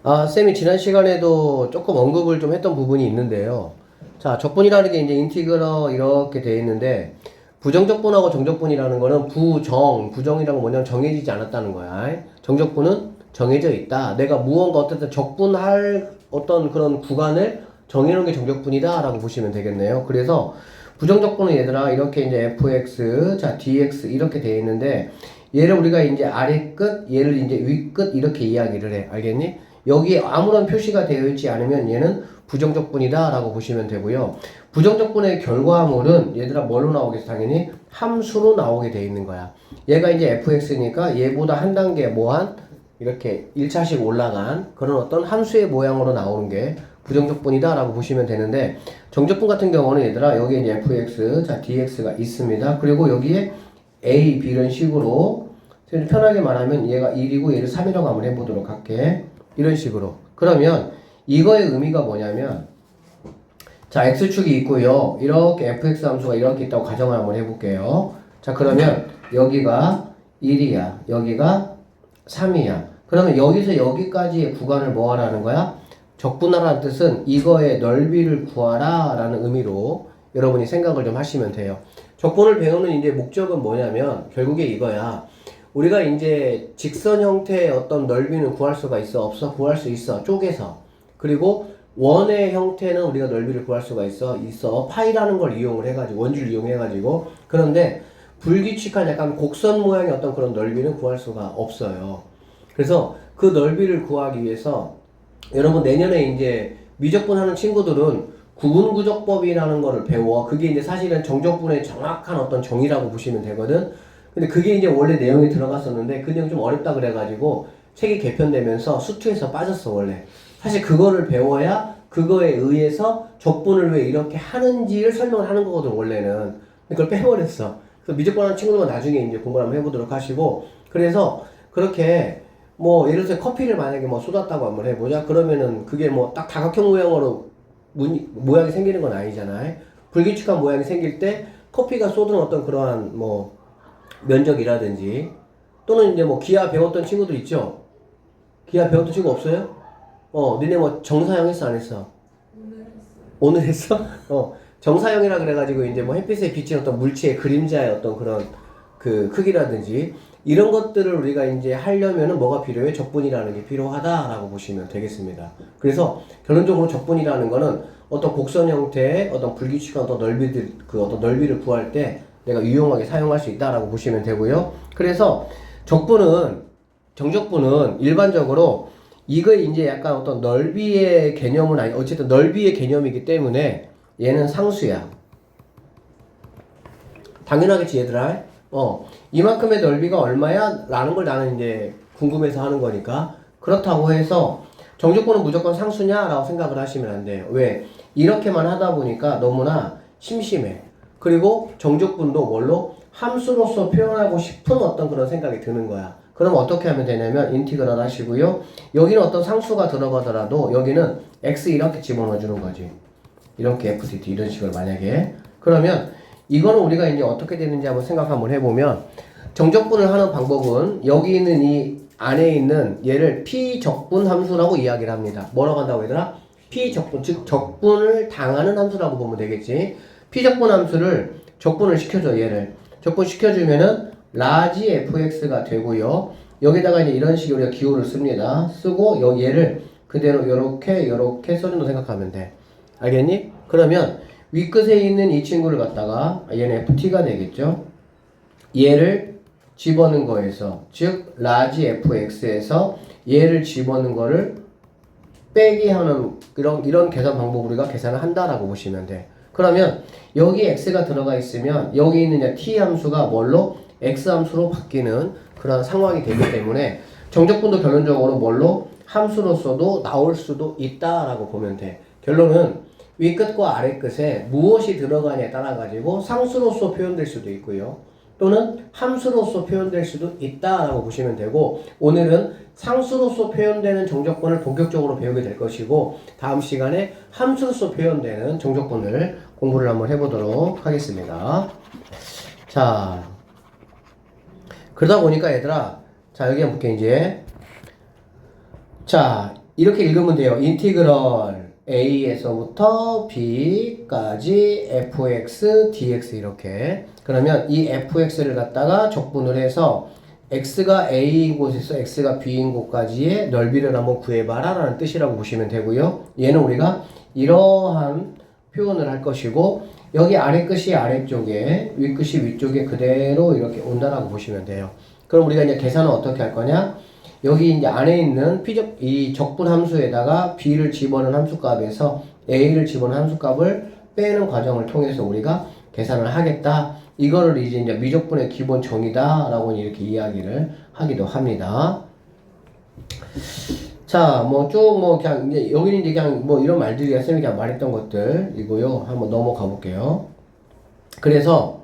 쌤이 지난 시간에도 조금 언급을 좀 했던 부분이 있는데요. 자, 적분이라는 게 이제 인티그러 이렇게 되어 있는데, 부정적분하고 정적분이라는 거는 부정이라는 건 뭐냐면 정해지지 않았다는 거야. 정적분은 정해져 있다. 내가 무언가 어쨌든 적분할 어떤 그런 구간을 정해놓은 게 정적분이다 라고 보시면 되겠네요. 그래서 부정적분은 얘들아 이렇게 이제 fx, 자 dx 이렇게 되어 있는데, 얘를 우리가 이제 아래 끝, 얘를 이제 위 끝 이렇게 이야기를 해. 알겠니? 여기에 아무런 표시가 되어 있지 않으면 얘는 부정적분이다 라고 보시면 되고요. 부정적분의 결과물은 얘들아 뭘로 나오겠어? 당연히 함수로 나오게 되어 있는 거야. 얘가 이제 fx니까 얘보다 한 단계 뭐한 이렇게 1차씩 올라간 그런 어떤 함수의 모양으로 나오는 게 부정적분이다 라고 보시면 되는데, 정적분 같은 경우는 얘들아 여기에 이제 fx, 자 dx가 있습니다. 그리고 여기에 a, b 이런 식으로 편하게 말하면 얘가 1이고 얘를 3이라고 한번 해보도록 할게. 이런 식으로. 그러면 이거의 의미가 뭐냐면, 자 x축이 있고요. 이렇게 fx 함수가 이렇게 있다고 가정을 한번 해볼게요. 자 그러면 여기가 1이야. 여기가 3이야. 그러면 여기서 여기까지의 구간을 뭐 하라는 거야? 적분하라는 뜻은 이거의 넓이를 구하라 라는 의미로 여러분이 생각을 좀 하시면 돼요. 적분을 배우는 이제 목적은 뭐냐면 결국에 이거야. 우리가 이제 직선 형태의 어떤 넓이는 구할 수가 있어? 없어? 구할 수 있어. 쪼개서. 그리고 원의 형태는 우리가 넓이를 구할 수가 있어? 있어. 파이라는 걸 이용을 해가지고, 원주를 이용해가지고. 그런데 불규칙한 약간 곡선 모양의 어떤 그런 넓이는 구할 수가 없어요. 그래서 그 넓이를 구하기 위해서 여러분 내년에 이제 미적분 하는 친구들은 구분구적법이라는 거를 배워. 그게 이제 사실은 정적분의 정확한 어떤 정의라고 보시면 되거든. 근데 그게 이제 원래 내용이 들어갔었는데 그 내용 좀 어렵다 그래가지고 책이 개편되면서 수투에서 빠졌어 원래. 사실 그거를 배워야 그거에 의해서 적분을 왜 이렇게 하는지를 설명을 하는 거거든 원래는. 근데 그걸 빼버렸어. 그래서 미적분 하는 친구들은 나중에 이제 공부를 한번 해보도록 하시고, 그래서 그렇게 뭐 예를 들어서 커피를 만약에 뭐 쏟았다고 한번 해보자. 그러면은 그게 뭐 딱 다각형 모양으로 모양이 생기는 건 아니잖아요. 불규칙한 모양이 생길 때 커피가 쏟은 어떤 그러한 뭐 면적이라든지, 또는 이제 뭐 기하 배웠던 친구들 있죠? 기하 배웠던 친구 없어요? 니네 뭐 정사형 했어 안 했어? 오늘 했어? 정사형이라 그래가지고 이제 뭐 햇빛에 비친 어떤 물체의 그림자의 어떤 그런 그 크기라든지 이런 것들을 우리가 이제 하려면은 뭐가 필요해? 적분이라는 게 필요하다라고 보시면 되겠습니다. 그래서 결론적으로 적분이라는 거는 어떤 곡선 형태의 어떤 불규칙한 어떤 어떤 넓이를 구할 때 내가 유용하게 사용할 수 있다라고 보시면 되고요. 그래서 정적분은 일반적으로 이거 이제 약간 어떤 넓이의 개념은 아니, 어쨌든 넓이의 개념이기 때문에 얘는 상수야. 당연하겠지, 얘들아. 이만큼의 넓이가 얼마야? 라는 걸 나는 이제 궁금해서 하는 거니까. 그렇다고 해서 정적분은 무조건 상수냐? 라고 생각을 하시면 안 돼요. 왜? 이렇게만 하다 보니까 너무나 심심해. 그리고 정적분도 뭘로? 함수로서 표현하고 싶은 어떤 그런 생각이 드는 거야. 그럼 어떻게 하면 되냐면 인티그랄 하시고요. 여기는 어떤 상수가 들어가더라도 여기는 x 이렇게 집어넣어 주는 거지. 이렇게 fct 이런 식으로 만약에. 그러면 이거는 우리가 이제 어떻게 되는지 한번 생각 한번 해보면, 정적분을 하는 방법은 여기 있는 이 안에 있는 얘를 피적분 함수라고 이야기를 합니다. 뭐라고 한다고 얘들아? 피적분, 즉 적분을 당하는 함수라고 보면 되겠지. 피적분 함수를 적분을 시켜줘. 얘를 적분 시켜주면은 라지 fx가 되고요. 여기다가 이제 이런 식으로 우리가 기호를 씁니다. 쓰고 얘를 그대로 요렇게 써준다고 생각하면 돼. 알겠니? 그러면 윗끝에 있는 이 친구를 갖다가 얘는 ft가 되겠죠. 얘를 집어넣은 거에서, 즉 라지 fx에서 얘를 집어넣은 거를 빼기 하는 이런 계산 방법으로 우리가 계산을 한다라고 보시면 돼. 그러면 여기 x가 들어가 있으면 여기 있는 t 함수가 뭘로? x 함수로 바뀌는 그런 상황이 되기 때문에 정적분도 결론적으로 뭘로? 함수로서도 나올 수도 있다라고 보면 돼. 결론은 윗끝과 아래끝에 무엇이 들어가냐에 따라 가지고 상수로서 표현될 수도 있고요. 또는 함수로서 표현될 수도 있다라고 보시면 되고, 오늘은 상수로서 표현되는 정적분을 본격적으로 배우게 될 것이고, 다음 시간에 함수로서 표현되는 정적분을 공부를 한번 해보도록 하겠습니다. 자, 그러다 보니까 얘들아, 자 여기 한번 볼게 이제. 자, 이렇게 읽으면 돼요. 인티그럴 a에서부터 b까지 fx dx 이렇게. 그러면 이 fx를 갖다가 적분을 해서 x가 a인 곳에서 x가 b인 곳까지의 넓이를 한번 구해봐라 라는 뜻이라고 보시면 되고요. 얘는 우리가 이러한 표현을 할 것이고 여기 아래 끝이 아래쪽에 위 끝이 위쪽에 그대로 이렇게 온다라고 보시면 돼요. 그럼 우리가 이제 계산은 어떻게 할 거냐? 여기 이제 안에 있는 이 적분 함수에다가 b를 집어넣은 함수값에서 a를 집어넣은 함수값을 빼는 과정을 통해서 우리가 계산을 하겠다. 이거를 이제 미적분의 기본 정의다라고 이렇게 이야기를 하기도 합니다. 자, 뭐 쭉 뭐 그냥 이제 여기는 이제 그냥 뭐 이런 말들이 쌤이 그냥 말했던 것들이고요. 한번 넘어가 볼게요. 그래서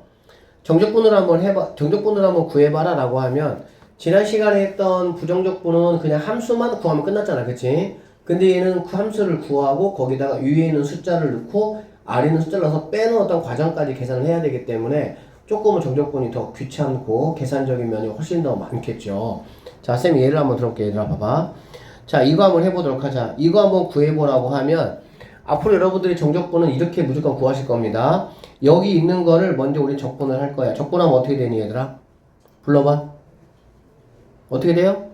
정적분을 한번 구해봐라라고 하면 지난 시간에 했던 부정적분은 그냥 함수만 구하면 끝났잖아, 그치? 근데 얘는 그 함수를 구하고 거기다가 위에 있는 숫자를 넣고 아래 있는 숫자를 넣어서 빼는 어떤 과정까지 계산을 해야 되기 때문에 조금은 정적분이 더 귀찮고 계산적인 면이 훨씬 더 많겠죠. 자, 쌤 예를 한번 들어볼게. 얘들아 봐봐. 자, 이거 한번 해보도록 하자. 이거 한번 구해보라고 하면 앞으로 여러분들이 정적분은 이렇게 무조건 구하실 겁니다. 여기 있는 거를 먼저 우리 적분을 할 거야. 적분하면 어떻게 되니 얘들아? 불러봐. 어떻게 돼요?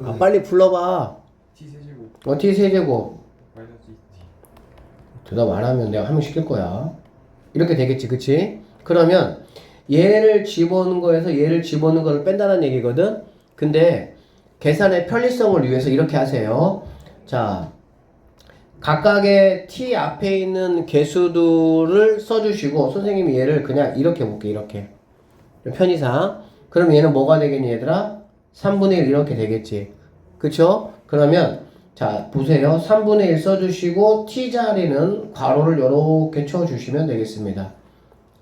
아, 빨리 불러봐. T세제곱 T 세제곱. 마이너스 2T 대답 안 하면 내가 하면 시킬 거야. 이렇게 되겠지, 그치? 그러면 얘를 집어넣은 거에서 얘를 집어넣은 거를 뺀다는 얘기거든? 근데 계산의 편리성을 위해서 이렇게 하세요. 자, 각각의 t 앞에 있는 개수들을 써주시고 선생님이 얘를 그냥 이렇게 볼게. 이렇게 편의상. 그럼 얘는 뭐가 되겠니 얘들아? 3분의 1 이렇게 되겠지. 그쵸? 그러면 자 보세요. 3분의 1 써주시고 t자리는 괄호를 이렇게 쳐주시면 되겠습니다.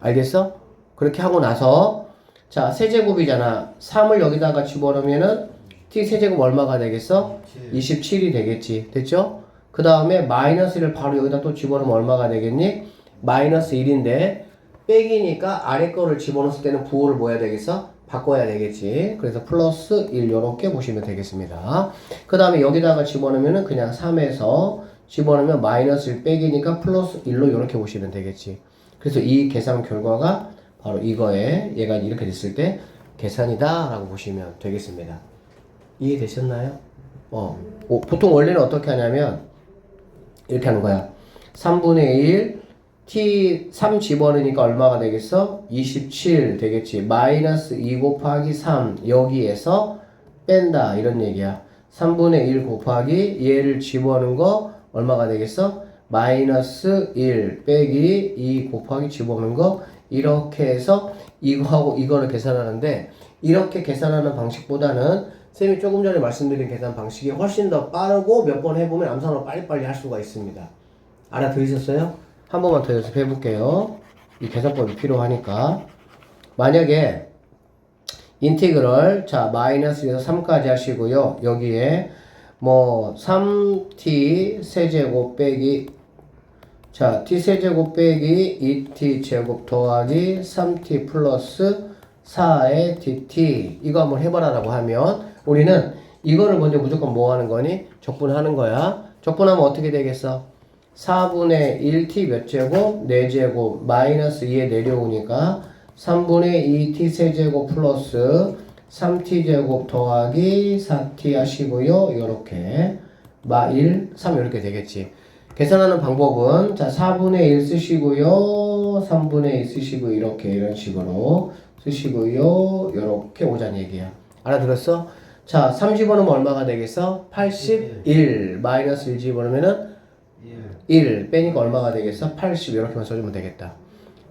알겠어? 그렇게 하고 나서 자 세제곱이잖아. 3을 여기다가 집어넣으면은 t 세제곱 얼마가 되겠어? 27이 되겠지. 됐죠? 그 다음에 마이너스를 바로 여기다 또 집어넣으면 얼마가 되겠니? 마이너스 1인데 빼기니까 아래 거를 집어넣었을 때는 부호를 뭐 해야 되겠어? 바꿔야 되겠지. 그래서 플러스 1 이렇게 보시면 되겠습니다. 그 다음에 여기다가 집어넣으면 그냥 3에서 집어넣으면 마이너스 1 빼기니까 플러스 1로 이렇게 보시면 되겠지. 그래서 이 계산 결과가 바로 이거에 얘가 이렇게 됐을 때 계산이다 라고 보시면 되겠습니다. 이해되셨나요? 보통 원래는 어떻게 하냐면 이렇게 하는 거야. 3분의 1 t 3 집어넣으니까 얼마가 되겠어? 27 되겠지. 마이너스 2 곱하기 3 여기에서 뺀다 이런 얘기야. 3분의 1 곱하기 얘를 집어넣은 거 얼마가 되겠어? 마이너스 1 빼기 2 곱하기 집어넣은 거 이렇게 해서 이거하고 이거를 계산하는데 이렇게 계산하는 방식보다는 쌤이 조금 전에 말씀드린 계산 방식이 훨씬 더 빠르고 몇 번 해보면 암산으로 빨리빨리 할 수가 있습니다. 알아들으셨어요? 한 번만 더 연습해 볼게요. 이 계산법이 필요하니까. 만약에 인티그럴 자 마이너스에서 3까지 하시고요. 여기에 뭐 3t 세제곱 빼기 자 t 세제곱 빼기 2t 제곱 더하기 3t 플러스 4의 dt 이거 한번 해봐라라고 하면 우리는 이거를 먼저 무조건 뭐 하는 거니? 적분하는 거야. 적분하면 어떻게 되겠어? 4분의 1t 몇 제곱? 4제곱 마이너스 2에 내려오니까 3분의 2t 세제곱 플러스 3t 제곱 더하기 4t 하시고요. 요렇게 1, 3 이렇게 되겠지. 계산하는 방법은 자 4분의 1 쓰시고요. 3분의 2 쓰시고 이렇게 이런 식으로 쓰시고요. 요렇게 오자는 얘기야. 알아들었어? 자 3 집어넣으면 얼마가 되겠어? 81 마이너스 1 집어넣으면은 1 빼니까 얼마가 되겠어? 80 이렇게만 써주면 되겠다.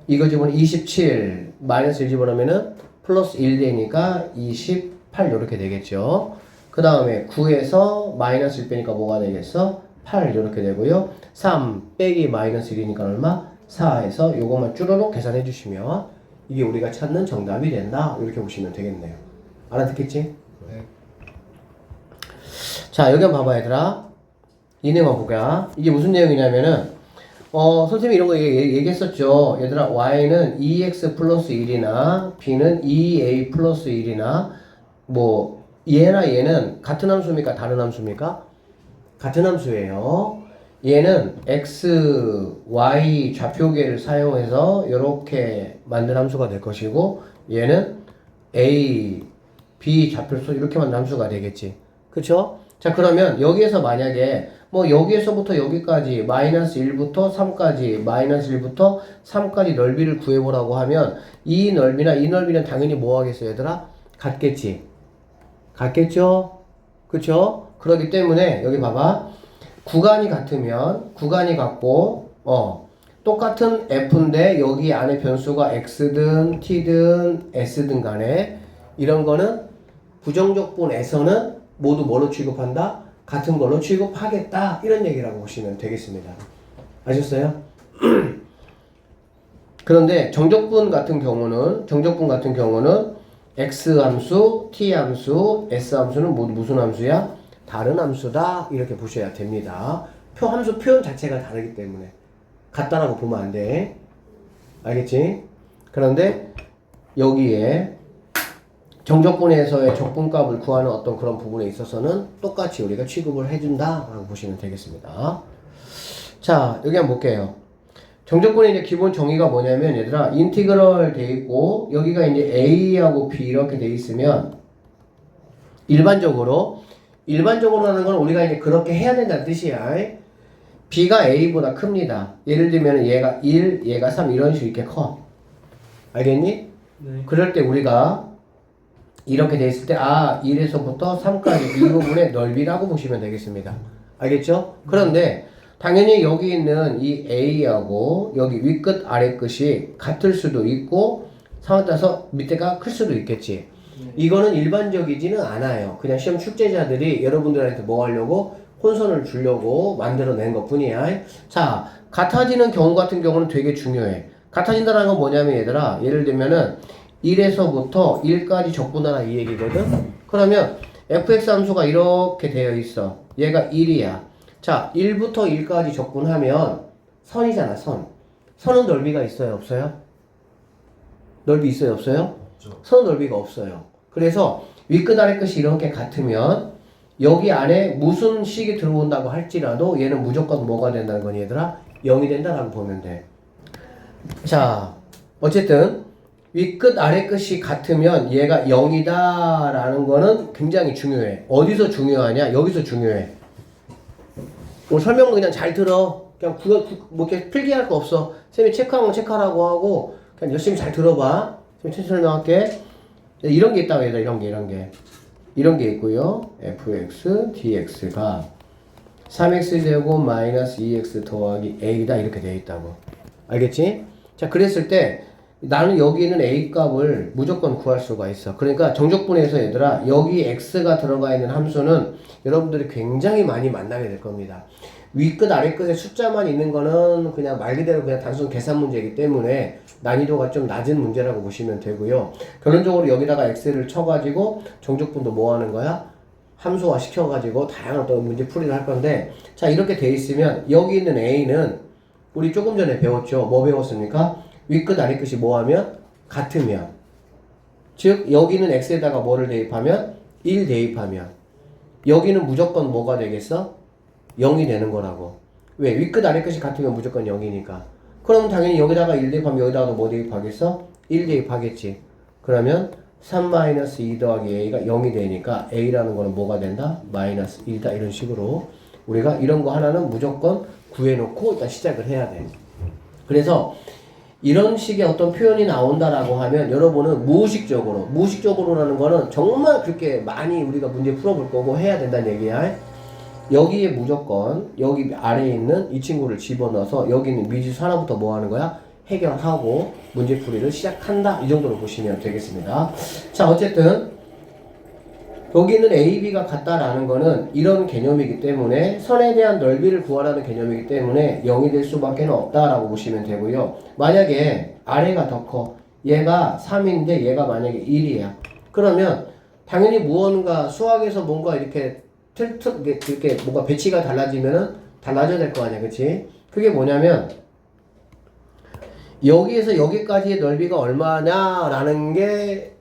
이거 집어넣으면 27 마이너스 1 집어넣으면은 플러스 1 되니까 28 이렇게 되겠죠. 그 다음에 9에서 마이너스 1 빼니까 뭐가 되겠어? 8 이렇게 되고요. 3 빼기 마이너스 1이니까 얼마? 4에서 요것만 쭈르륵 계산해 주시면 이게 우리가 찾는 정답이 된다. 이렇게 보시면 되겠네요. 알아듣겠지? 네. 자 여기 한번 봐봐 얘들아. 이 내용만 보자. 이게 무슨 내용이냐면은 선생님이 이런 거 얘기했었죠. 얘들아 y는 2x 플러스 1이나 b는 2a 플러스 1이나 뭐 얘나 얘는 같은 함수입니까? 다른 함수입니까? 같은 함수예요. 얘는 x, y 좌표계를 사용해서 이렇게 만든 함수가 될 것이고 얘는 a, b 좌표수 이렇게 만든 함수가 되겠지. 그쵸? 자 그러면 여기에서 만약에 뭐 여기에서부터 여기까지 마이너스 1부터 3까지 마이너스 1부터 3까지 넓이를 구해보라고 하면 이 넓이나 이 넓이는 당연히 뭐 하겠어요 얘들아? 같겠지. 같겠죠? 그쵸? 그렇기 때문에 여기 봐봐. 구간이 같으면 구간이 같고 똑같은 f인데 여기 안에 변수가 x든 t든 s든 간에 이런 거는 부정적분에서는 모두 뭐로 취급한다? 같은 걸로 취급하겠다 이런 얘기라고 보시면 되겠습니다. 아셨어요? 그런데 정적분 같은 경우는 x 함수, t 함수, s 함수는 모두 무슨 함수야? 다른 함수다 이렇게 보셔야 됩니다. 함수 표현 자체가 다르기 때문에 같다라고 보면 안 돼. 알겠지? 그런데 여기에 정적분에서의 적분값을 구하는 어떤 그런 부분에 있어서는 똑같이 우리가 취급을 해준다 라고 보시면 되겠습니다. 자 여기 한번 볼게요. 정적분의 이제 기본 정의가 뭐냐면 얘들아 인티그럴 돼 있고 여기가 이제 a하고 b 이렇게 돼 있으면 일반적으로 하는 건 우리가 이제 그렇게 해야 된다는 뜻이야. b가 a보다 큽니다. 예를 들면 얘가 1, 얘가 3 이런 식으로 이렇게 커. 알겠니? 네. 그럴 때 우리가 이렇게 돼 있을 때 1에서부터 3까지 이 부분의 넓이라고 보시면 되겠습니다. 알겠죠? 그런데 당연히 여기 있는 이 a하고 여기 윗끝 아래끝이 같을 수도 있고 상황에 따라서 밑에가 클 수도 있겠지. 이거는 일반적이지는 않아요. 그냥 시험 출제자들이 여러분들한테 뭐 하려고 혼선을 주려고 만들어낸 것 뿐이야. 자, 같아지는 경우 같은 경우는 되게 중요해. 같아진다는 건 뭐냐면 얘들아 예를 들면은 1에서부터 1까지 적분하라 이 얘기거든. 그러면 fx 함수가 이렇게 되어 있어. 얘가 1이야. 자 1부터 1까지 적분하면 선이잖아. 선은 넓이가 있어요 없어요? 넓이 있어요 없어요? 선 넓이가 없어요. 그래서 윗끝 아래끝이 이렇게 같으면 여기 안에 무슨 식이 들어온다고 할지라도 얘는 무조건 뭐가 된다는 거니 얘들아? 0이 된다라고 보면 돼. 자 어쨌든 윗끝 아래끝이 같으면 얘가 0이다 라는 거는 굉장히 중요해. 어디서 중요하냐? 여기서 중요해. 오늘 설명도 그냥 잘 들어. 그냥 뭐 이렇게 필기할 거 없어. 쌤이 체크한 건 체크하라고 하고 그냥 열심히 잘 들어봐. 쌤이 천천히 설명할게. 이런 게 있다고 얘들아. 이런 게 있고요. fx dx가 3x제곱 마이너스 2x 더하기 a다 이렇게 되어 있다고. 알겠지? 자 그랬을 때 나는 여기 있는 a 값을 무조건 구할 수가 있어. 그러니까 정적분에서 얘들아 여기 x가 들어가 있는 함수는 여러분들이 굉장히 많이 만나게 될 겁니다. 윗끝 아래끝에 숫자만 있는 거는 그냥 말 그대로 그냥 단순 계산 문제이기 때문에 난이도가 좀 낮은 문제라고 보시면 되고요. 결론적으로 여기다가 x를 쳐가지고 정적분도 뭐 하는 거야? 함수화 시켜가지고 다양한 또 문제 풀이를 할 건데 자 이렇게 돼 있으면 여기 있는 a는 우리 조금 전에 배웠죠. 뭐 배웠습니까? 윗끝 아래끝이 뭐하면? 같으면 즉 여기는 x에다가 뭐를 대입하면? 1 대입하면 여기는 무조건 뭐가 되겠어? 0이 되는 거라고. 왜? 윗끝 아래끝이 같으면 무조건 0이니까. 그럼 당연히 여기다가 1 대입하면 여기다가 뭐 대입하겠어? 1 대입하겠지. 그러면 3-2 더하기 a가 0이 되니까 a라는 거는 뭐가 된다? 마이너스 1이다. 이런 식으로 우리가 이런 거 하나는 무조건 구해놓고 일단 시작을 해야 돼. 그래서 이런 식의 어떤 표현이 나온다라고 하면 여러분은 무의식적으로라는 거는 정말 그렇게 많이 우리가 문제 풀어볼 거고 해야 된다는 얘기야. 여기에 무조건 여기 아래에 있는 이 친구를 집어넣어서 여기 있는 미지수 하나부터 뭐 하는 거야? 해결하고 문제풀이를 시작한다. 이 정도로 보시면 되겠습니다. 자 어쨌든 여기 있는 A, B가 같다라는 거는 이런 개념이기 때문에 선에 대한 넓이를 구하라는 개념이기 때문에 0이 될 수밖에 없다라고 보시면 되고요. 만약에 아래가 더 커. 얘가 3인데 얘가 만약에 1이야. 그러면 당연히 무언가 수학에서 뭔가 이렇게 이렇게 뭔가 배치가 달라지면은 달라져야 될 거 아니야. 그치? 그게 뭐냐면 여기에서 여기까지의 넓이가 얼마냐라는 게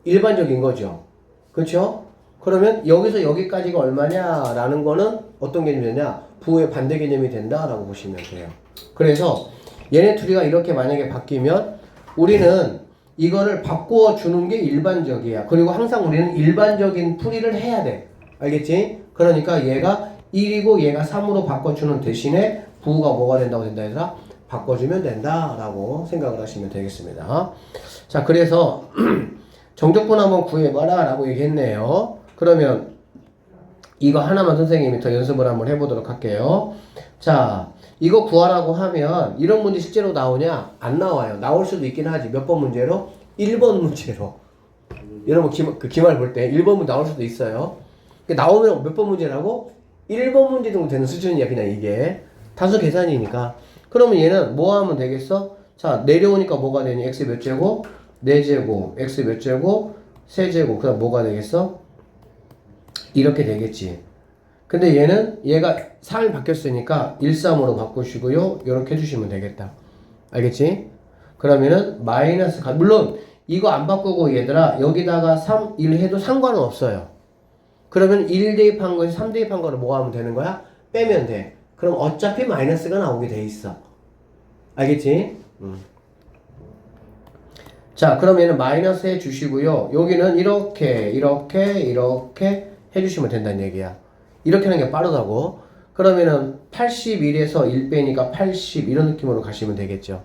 일반적인 거죠. 그렇죠? 그러면 여기서 여기까지가 얼마냐라는 거는 어떤 개념이 되냐? 부의 반대 개념이 된다라고 보시면 돼요. 그래서 얘네 둘이가 이렇게 만약에 바뀌면 우리는 이거를 바꾸어 주는 게 일반적이야. 그리고 항상 우리는 일반적인 풀이를 해야 돼. 알겠지? 그러니까 얘가 1이고 얘가 3으로 바꿔주는 대신에 부호가 뭐가 된다고 된다 해서 바꿔주면 된다라고 생각을 하시면 되겠습니다. 자, 그래서 정적분 한번 구해봐라 라고 얘기했네요. 그러면 이거 하나만 선생님이 더 연습을 한번 해보도록 할게요. 자, 이거 구하라고 하면 이런 문제 실제로 나오냐? 안 나와요. 나올 수도 있긴 하지. 몇 번 문제로? 1번 문제로. 여러분 기말 볼 때 1번 문제 나올 수도 있어요. 나오면 몇 번 문제라고? 1번 문제 정도 되는 수준이야. 그냥 이게 다수 계산이니까. 그러면 얘는 뭐 하면 되겠어? 자, 내려오니까 뭐가 되니? x 몇 제곱? 4제곱. x 몇 제곱? 3제곱. 그 다음 뭐가 되겠어? 이렇게 되겠지. 근데 얘가 3이 바뀌었으니까 1, 3으로 바꾸시고요. 이렇게 해주시면 되겠다. 알겠지? 그러면은 마이너스 물론 이거 안 바꾸고 얘들아 여기다가 3, 1 해도 상관은 없어요. 그러면 1 대입한 거에서 3 대입한 거를 뭐 하면 되는 거야? 빼면 돼. 그럼 어차피 마이너스가 나오게 돼 있어. 알겠지? 자, 그럼 얘는 마이너스 해 주시고요. 여기는 이렇게 해주시면 된다는 얘기야. 이렇게 하는 게 빠르다고. 그러면은 81에서 1 빼니까 80 이런 느낌으로 가시면 되겠죠.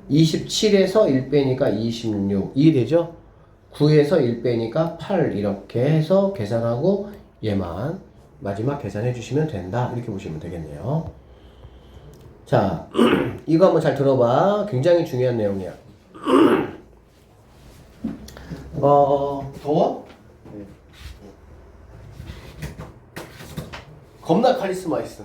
27에서 1 빼니까 26 이해되죠? 9에서 1 빼니까 8 이렇게 해서 계산하고 얘만 마지막 계산해 주시면 된다. 이렇게 보시면 되겠네요. 자, 이거 한번 잘 들어봐. 굉장히 중요한 내용이야. 더워? 겁나 카리스마 있어.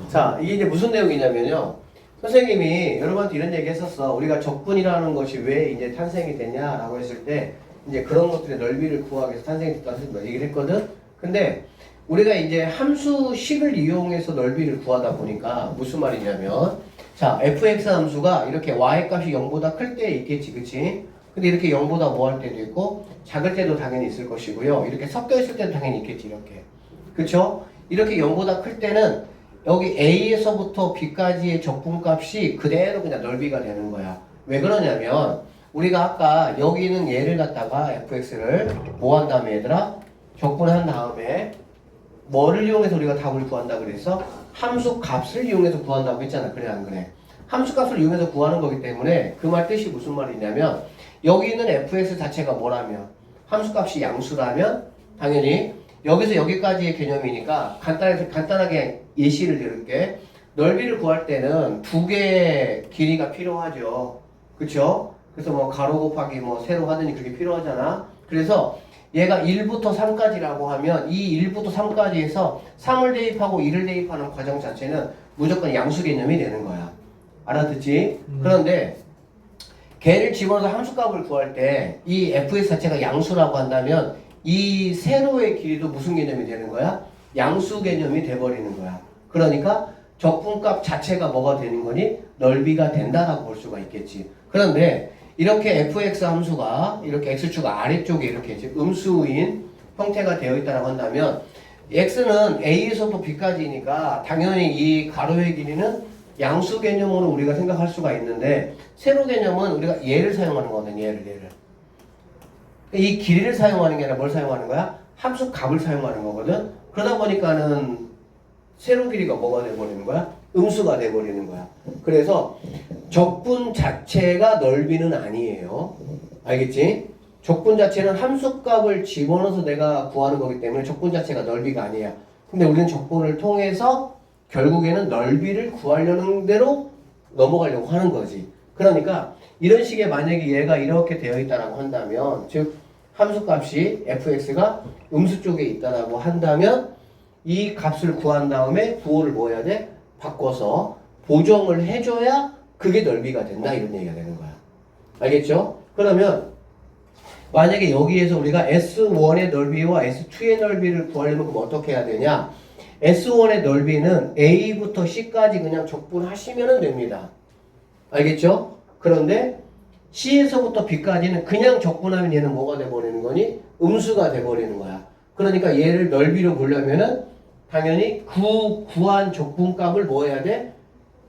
자, 이게 이제 무슨 내용이냐면요. 선생님이 여러분한테 이런 얘기 했었어. 우리가 적분이라는 것이 왜 이제 탄생이 되냐라고 했을 때, 이제 그런 것들의 넓이를 구하기 위해서 탄생이 됐다고 얘기를 했거든? 근데, 우리가 이제 함수식을 이용해서 넓이를 구하다 보니까, 무슨 말이냐면, 자, fx 함수가 이렇게 y 값이 0보다 클 때 있겠지, 그치? 근데 이렇게 0보다 뭐 할 때도 있고, 작을 때도 당연히 있을 것이고요. 이렇게 섞여 있을 때도 당연히 있겠지, 이렇게. 그쵸? 이렇게 0보다 클 때는 여기 A에서부터 B까지의 적분값이 그대로 그냥 넓이가 되는 거야. 왜 그러냐면 우리가 아까 여기 있는 얘를 갖다가 fx를 뭐 한 다음에 얘들아? 적분한 다음에 뭐를 이용해서 우리가 답을 구한다 그랬어? 함수 값을 이용해서 구한다고 했잖아. 그래 안 그래? 함수 값을 이용해서 구하는 거기 때문에 그 말 뜻이 무슨 말이냐면 여기 있는 fx 자체가 뭐라면 함수 값이 양수라면 당연히 여기서 여기까지의 개념이니까 간단하게 예시를 드릴게. 넓이를 구할 때는 두 개의 길이가 필요하죠. 그쵸? 그래서 뭐 가로 곱하기 뭐 세로 하더니 그게 필요하잖아. 그래서 얘가 1부터 3까지라고 하면 이 1부터 3까지에서 3을 대입하고 1을 대입하는 과정 자체는 무조건 양수 개념이 되는 거야. 알아듣지? 그런데 걔를 집어넣어서 함수값을 구할 때 이 fx 자체가 양수라고 한다면 이 세로의 길이도 무슨 개념이 되는 거야? 양수 개념이 돼버리는 거야. 그러니까 적분값 자체가 뭐가 되는 거니? 넓이가 된다라고 볼 수가 있겠지. 그런데 이렇게 fx 함수가 이렇게 x축 아래쪽에 이렇게 음수인 형태가 되어 있다고 한다면 x는 a에서부터 b까지니까 당연히 이 가로의 길이는 양수 개념으로 우리가 생각할 수가 있는데 세로 개념은 우리가 얘를 사용하는 거거든. 얘를. 이 길이를 사용하는 게 아니라 뭘 사용하는 거야? 함수 값을 사용하는 거거든. 그러다 보니까는 세로 길이가 뭐가 돼버리는 거야? 음수가 돼버리는 거야. 그래서 적분 자체가 넓이는 아니에요. 알겠지? 적분 자체는 함수 값을 집어넣어서 내가 구하는 거기 때문에 적분 자체가 넓이가 아니야. 근데 우리는 적분을 통해서 결국에는 넓이를 구하려는 대로 넘어가려고 하는 거지. 그러니까 이런 식의 만약에 얘가 이렇게 되어 있다라고 한다면 즉 함수값이 fx가 음수 쪽에 있다라고 한다면 이 값을 구한 다음에 부호를 뭐 해야 돼? 바꿔서 보정을 해줘야 그게 넓이가 된다 이런 얘기가 되는 거야. 알겠죠? 그러면 만약에 여기에서 우리가 S1의 넓이와 S2의 넓이를 구하려면 그럼 어떻게 해야 되냐? S1의 넓이는 A부터 C까지 그냥 적분하시면 됩니다. 알겠죠? 그런데 C에서부터 B까지는 그냥 적분하면 얘는 뭐가 돼버리는 거니? 음수가 돼버리는 거야. 그러니까 얘를 넓이로 보려면은 당연히 구한 적분값을 뭐 해야 돼?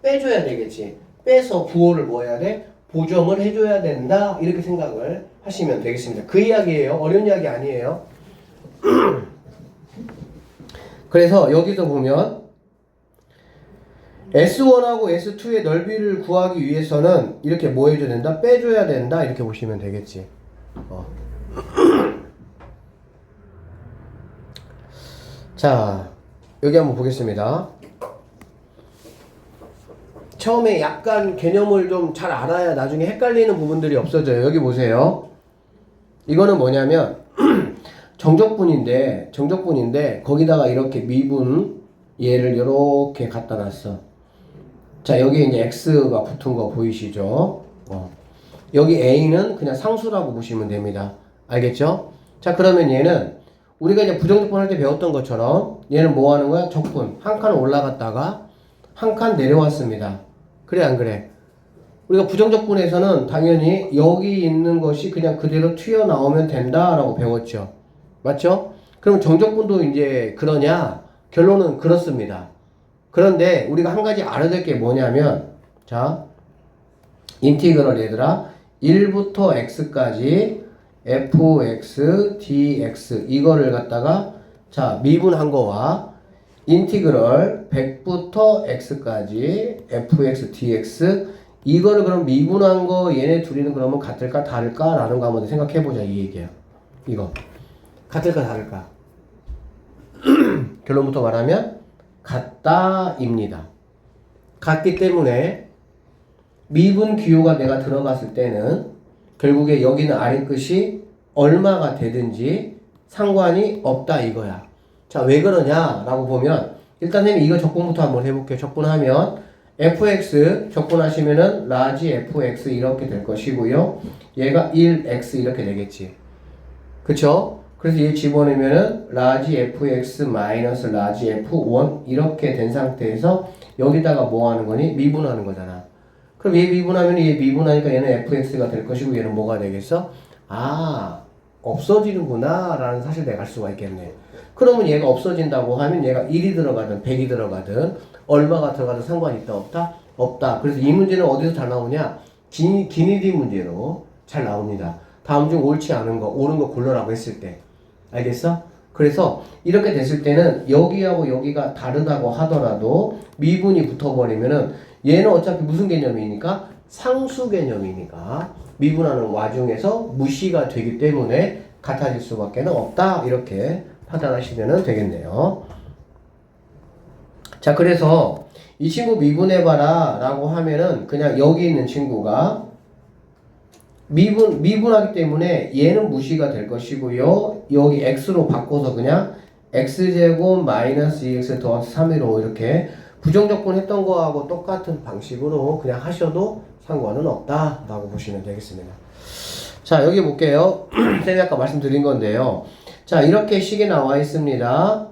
빼줘야 되겠지. 빼서 부호를 뭐 해야 돼? 보정을 해줘야 된다. 이렇게 생각을 하시면 되겠습니다. 그 이야기예요. 어려운 이야기 아니에요. 그래서 여기서 보면 S1하고 S2의 넓이를 구하기 위해서는 이렇게 뭐 해줘야 된다? 빼줘야 된다. 이렇게 보시면 되겠지. 자, 여기 한번 보겠습니다. 처음에 약간 개념을 좀 잘 알아야 나중에 헷갈리는 부분들이 없어져요. 여기 보세요. 이거는 뭐냐면 정적분인데 거기다가 이렇게 미분 얘를 이렇게 갖다 놨어. 자, 여기 이제 x가 붙은 거 보이시죠? 여기 a는 그냥 상수라고 보시면 됩니다. 알겠죠? 자, 그러면 얘는 우리가 이제 부정적분 할 때 배웠던 것처럼 얘는 뭐 하는 거야? 적분. 한 칸 올라갔다가 한 칸 내려왔습니다. 그래 안 그래? 우리가 부정적분에서는 당연히 여기 있는 것이 그냥 그대로 튀어나오면 된다라고 배웠죠. 맞죠? 그럼 정적분도 이제 그러냐? 결론은 그렇습니다. 그런데 우리가 한 가지 알아야 될 게 뭐냐면, 자, 인티그럴 얘들아 1부터 x까지 fx dx 이거를 갖다가 자 미분한 거와 인티그럴 100부터 x까지 fx dx 이거를 그럼 미분한 거 얘네 둘이는 그러면 같을까 다를까 라는 거 한번 생각해보자 이 얘기야. 이거 같을까 다를까? 결론부터 말하면 같다입니다. 같기 때문에 미분 기호가 내가 들어갔을 때는 결국에 여기는 아래 끝이 얼마가 되든지 상관이 없다 이거야. 자, 왜 그러냐 라고 보면 일단 이거 적분부터 한번 해볼게요. 적분하면 fx 적분하시면은 라지 fx 이렇게 될 것이고요. 얘가 1x 이렇게 되겠지. 그쵸? 그래서 얘 집어넣으면은 라지 fx 마이너스 라지 f1 이렇게 된 상태에서 여기다가 뭐 하는 거니? 미분하는 거잖아. 그럼 얘 미분하면 얘 미분하니까 얘는 fx가 될 것이고 얘는 뭐가 되겠어? 아, 없어지는구나 라는 사실을 내가 알 수가 있겠네. 그러면 얘가 없어진다고 하면 얘가 1이 들어가든 100이 들어가든 얼마가 들어가든 상관이 있다 없다? 없다. 그래서 이 문제는 어디서 잘 나오냐? 기니디 문제로 잘 나옵니다. 다음 중 옳지 않은 거, 옳은 거 골라라고 했을 때. 알겠어? 그래서 이렇게 됐을 때는 여기하고 여기가 다르다고 하더라도 미분이 붙어버리면은 얘는 어차피 무슨 개념이니까? 상수 개념이니까 미분하는 와중에서 무시가 되기 때문에 같아질 수밖에 없다. 이렇게 판단하시면 되겠네요. 자, 그래서 이 친구 미분해봐라 라고 하면은 그냥 여기 있는 친구가 미분하기 때문에 얘는 무시가 될 것이고요. 여기 x로 바꿔서 그냥 x제곱 마이너스 2x 더하기 3으로 이렇게 부정적분 했던 거하고 똑같은 방식으로 그냥 하셔도 상관은 없다 라고 보시면 되겠습니다. 자, 여기 볼게요. 쌤이 아까 말씀드린 건데요. 자, 이렇게 식이 나와 있습니다.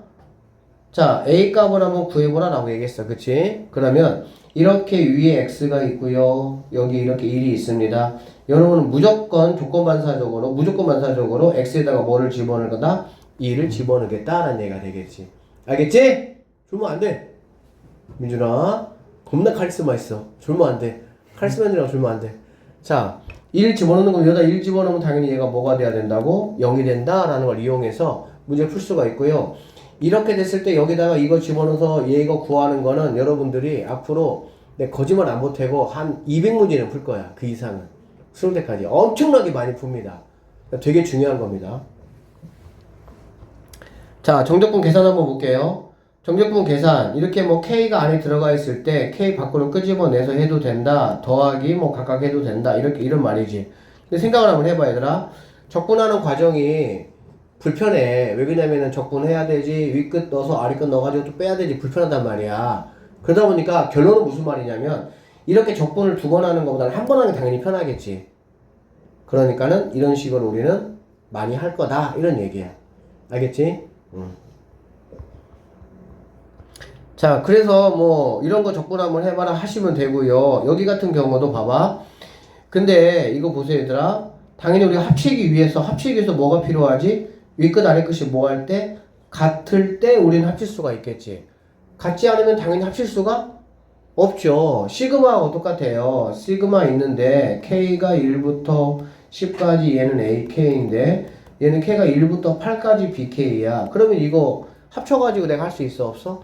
자, a 값을 한번 구해보라 라고 얘기했어. 그치? 그러면 이렇게 위에 x가 있고요. 여기 이렇게 1이 있습니다. 여러분은 무조건 무조건 반사적으로 x에다가 뭐를 집어넣을 거다? 2를 집어넣겠다라는 얘기가 되겠지. 알겠지? 졸면 안 돼. 민준아, 겁나 카리스마 있어. 졸면 안 돼. 카리스마들이랑 졸면 안 돼. 자, 1 집어넣는 거면 여기다 1 집어넣으면 당연히 얘가 뭐가 돼야 된다고? 0이 된다라는 걸 이용해서 문제 풀 수가 있고요. 이렇게 됐을 때 여기다가 이거 집어넣어서 얘 이거 구하는 거는 여러분들이 앞으로 내 거짓말 안 보태고 한 200문제는 풀 거야. 그 이상은. 수능 때까지 엄청나게 많이 풉니다. 되게 중요한 겁니다. 자, 정적분 계산 한번 볼게요. 정적분 계산 이렇게 뭐 K가 안에 들어가 있을 때 K 밖으로 끄집어내서 해도 된다. 더하기 뭐 각각 해도 된다. 이렇게 이런 말이지. 근데 생각을 한번 해봐 얘들아. 적분하는 과정이 불편해. 왜 그러냐면은 적분해야 되지. 윗끝 넣어서 아랫끝 넣어가지고 또 빼야 되지. 불편하단 말이야. 그러다 보니까 결론은 무슨 말이냐면 이렇게 적분을 두 번 하는 것보다는 한 번 하는 게 당연히 편하겠지. 그러니까는 이런 식으로 우리는 많이 할 거다. 이런 얘기야. 알겠지? 자, 그래서 뭐 이런 거 적분 한번 해봐라 하시면 되고요. 여기 같은 경우도 봐봐. 근데 이거 보세요 얘들아. 당연히 우리가 합치기 위해서 뭐가 필요하지? 윗끝 아래끝이 뭐 할 때? 같을 때 우리는 합칠 수가 있겠지. 같지 않으면 당연히 합칠 수가 없죠. 시그마하고 똑같아요. 시그마 있는데 K가 1부터 10까지 얘는 AK인데 얘는 K가 1부터 8까지 BK야. 그러면 이거 합쳐가지고 내가 할 수 있어? 없어?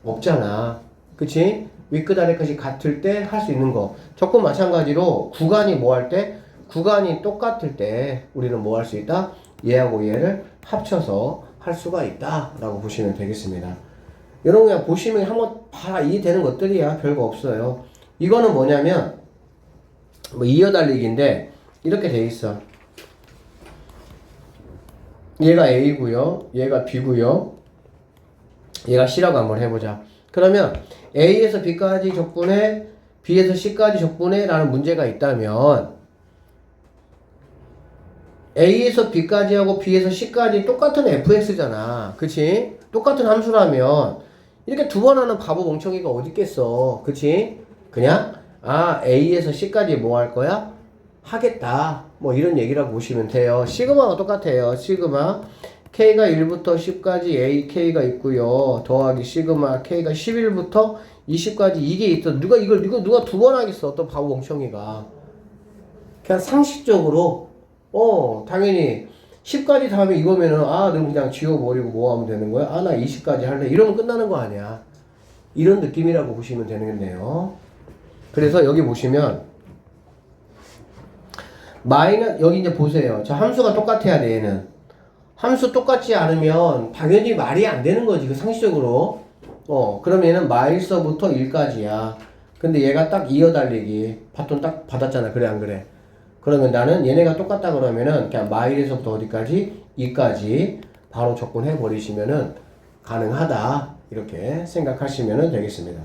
없잖아. 그치? 윗끝 아래끝이 같을 때 할 수 있는 거. 적분 마찬가지로 구간이 뭐 할 때? 구간이 똑같을 때 우리는 뭐 할 수 있다? 얘하고 얘를 합쳐서 할 수가 있다 라고 보시면 되겠습니다. 이런 거 그냥 보시면 한번 다 이해되는 것들이야. 별거 없어요. 이거는 뭐냐면 뭐 이어달리기인데 이렇게 돼 있어. 얘가 A고요, 얘가 B고요, 얘가 C라고 한번 해보자. 그러면 A에서 B까지 적분해, B에서 C까지 적분해 라는 문제가 있다면 A에서 B까지 하고 B에서 C까지 똑같은 fx잖아. 그치? 똑같은 함수라면 이렇게 두 번 하는 바보 멍청이가 어디 있겠어. 그치? 그냥 A에서 C까지 뭐 할 거야? 하겠다. 뭐 이런 얘기라고 보시면 돼요. 시그마가 똑같아요. 시그마 K가 1부터 10까지 AK가 있고요. 더하기 시그마 K가 11부터 20까지 이게 있어. 누가 두 번 하겠어. 어떤 바보 멍청이가. 그냥 상식적으로 당연히 10까지 다음에 이거면은 너 그냥 지워버리고 뭐 하면 되는 거야? 나 20까지 할래. 이러면 끝나는 거 아니야. 이런 느낌이라고 보시면 되는데요. 그래서 여기 보시면 여기 이제 보세요. 자, 함수가 똑같아야 돼, 얘는. 함수 똑같지 않으면 당연히 말이 안 되는 거지, 그 상식적으로. 그럼 얘는 마일서부터 1까지야. 근데 얘가 딱 이어달리기. 바톤 딱 받았잖아. 그래, 안 그래? 그러면 나는 얘네가 똑같다 그러면은 그냥 마일에서부터 어디까지? 2까지 바로 적분해 버리시면은 가능하다. 이렇게 생각하시면 되겠습니다.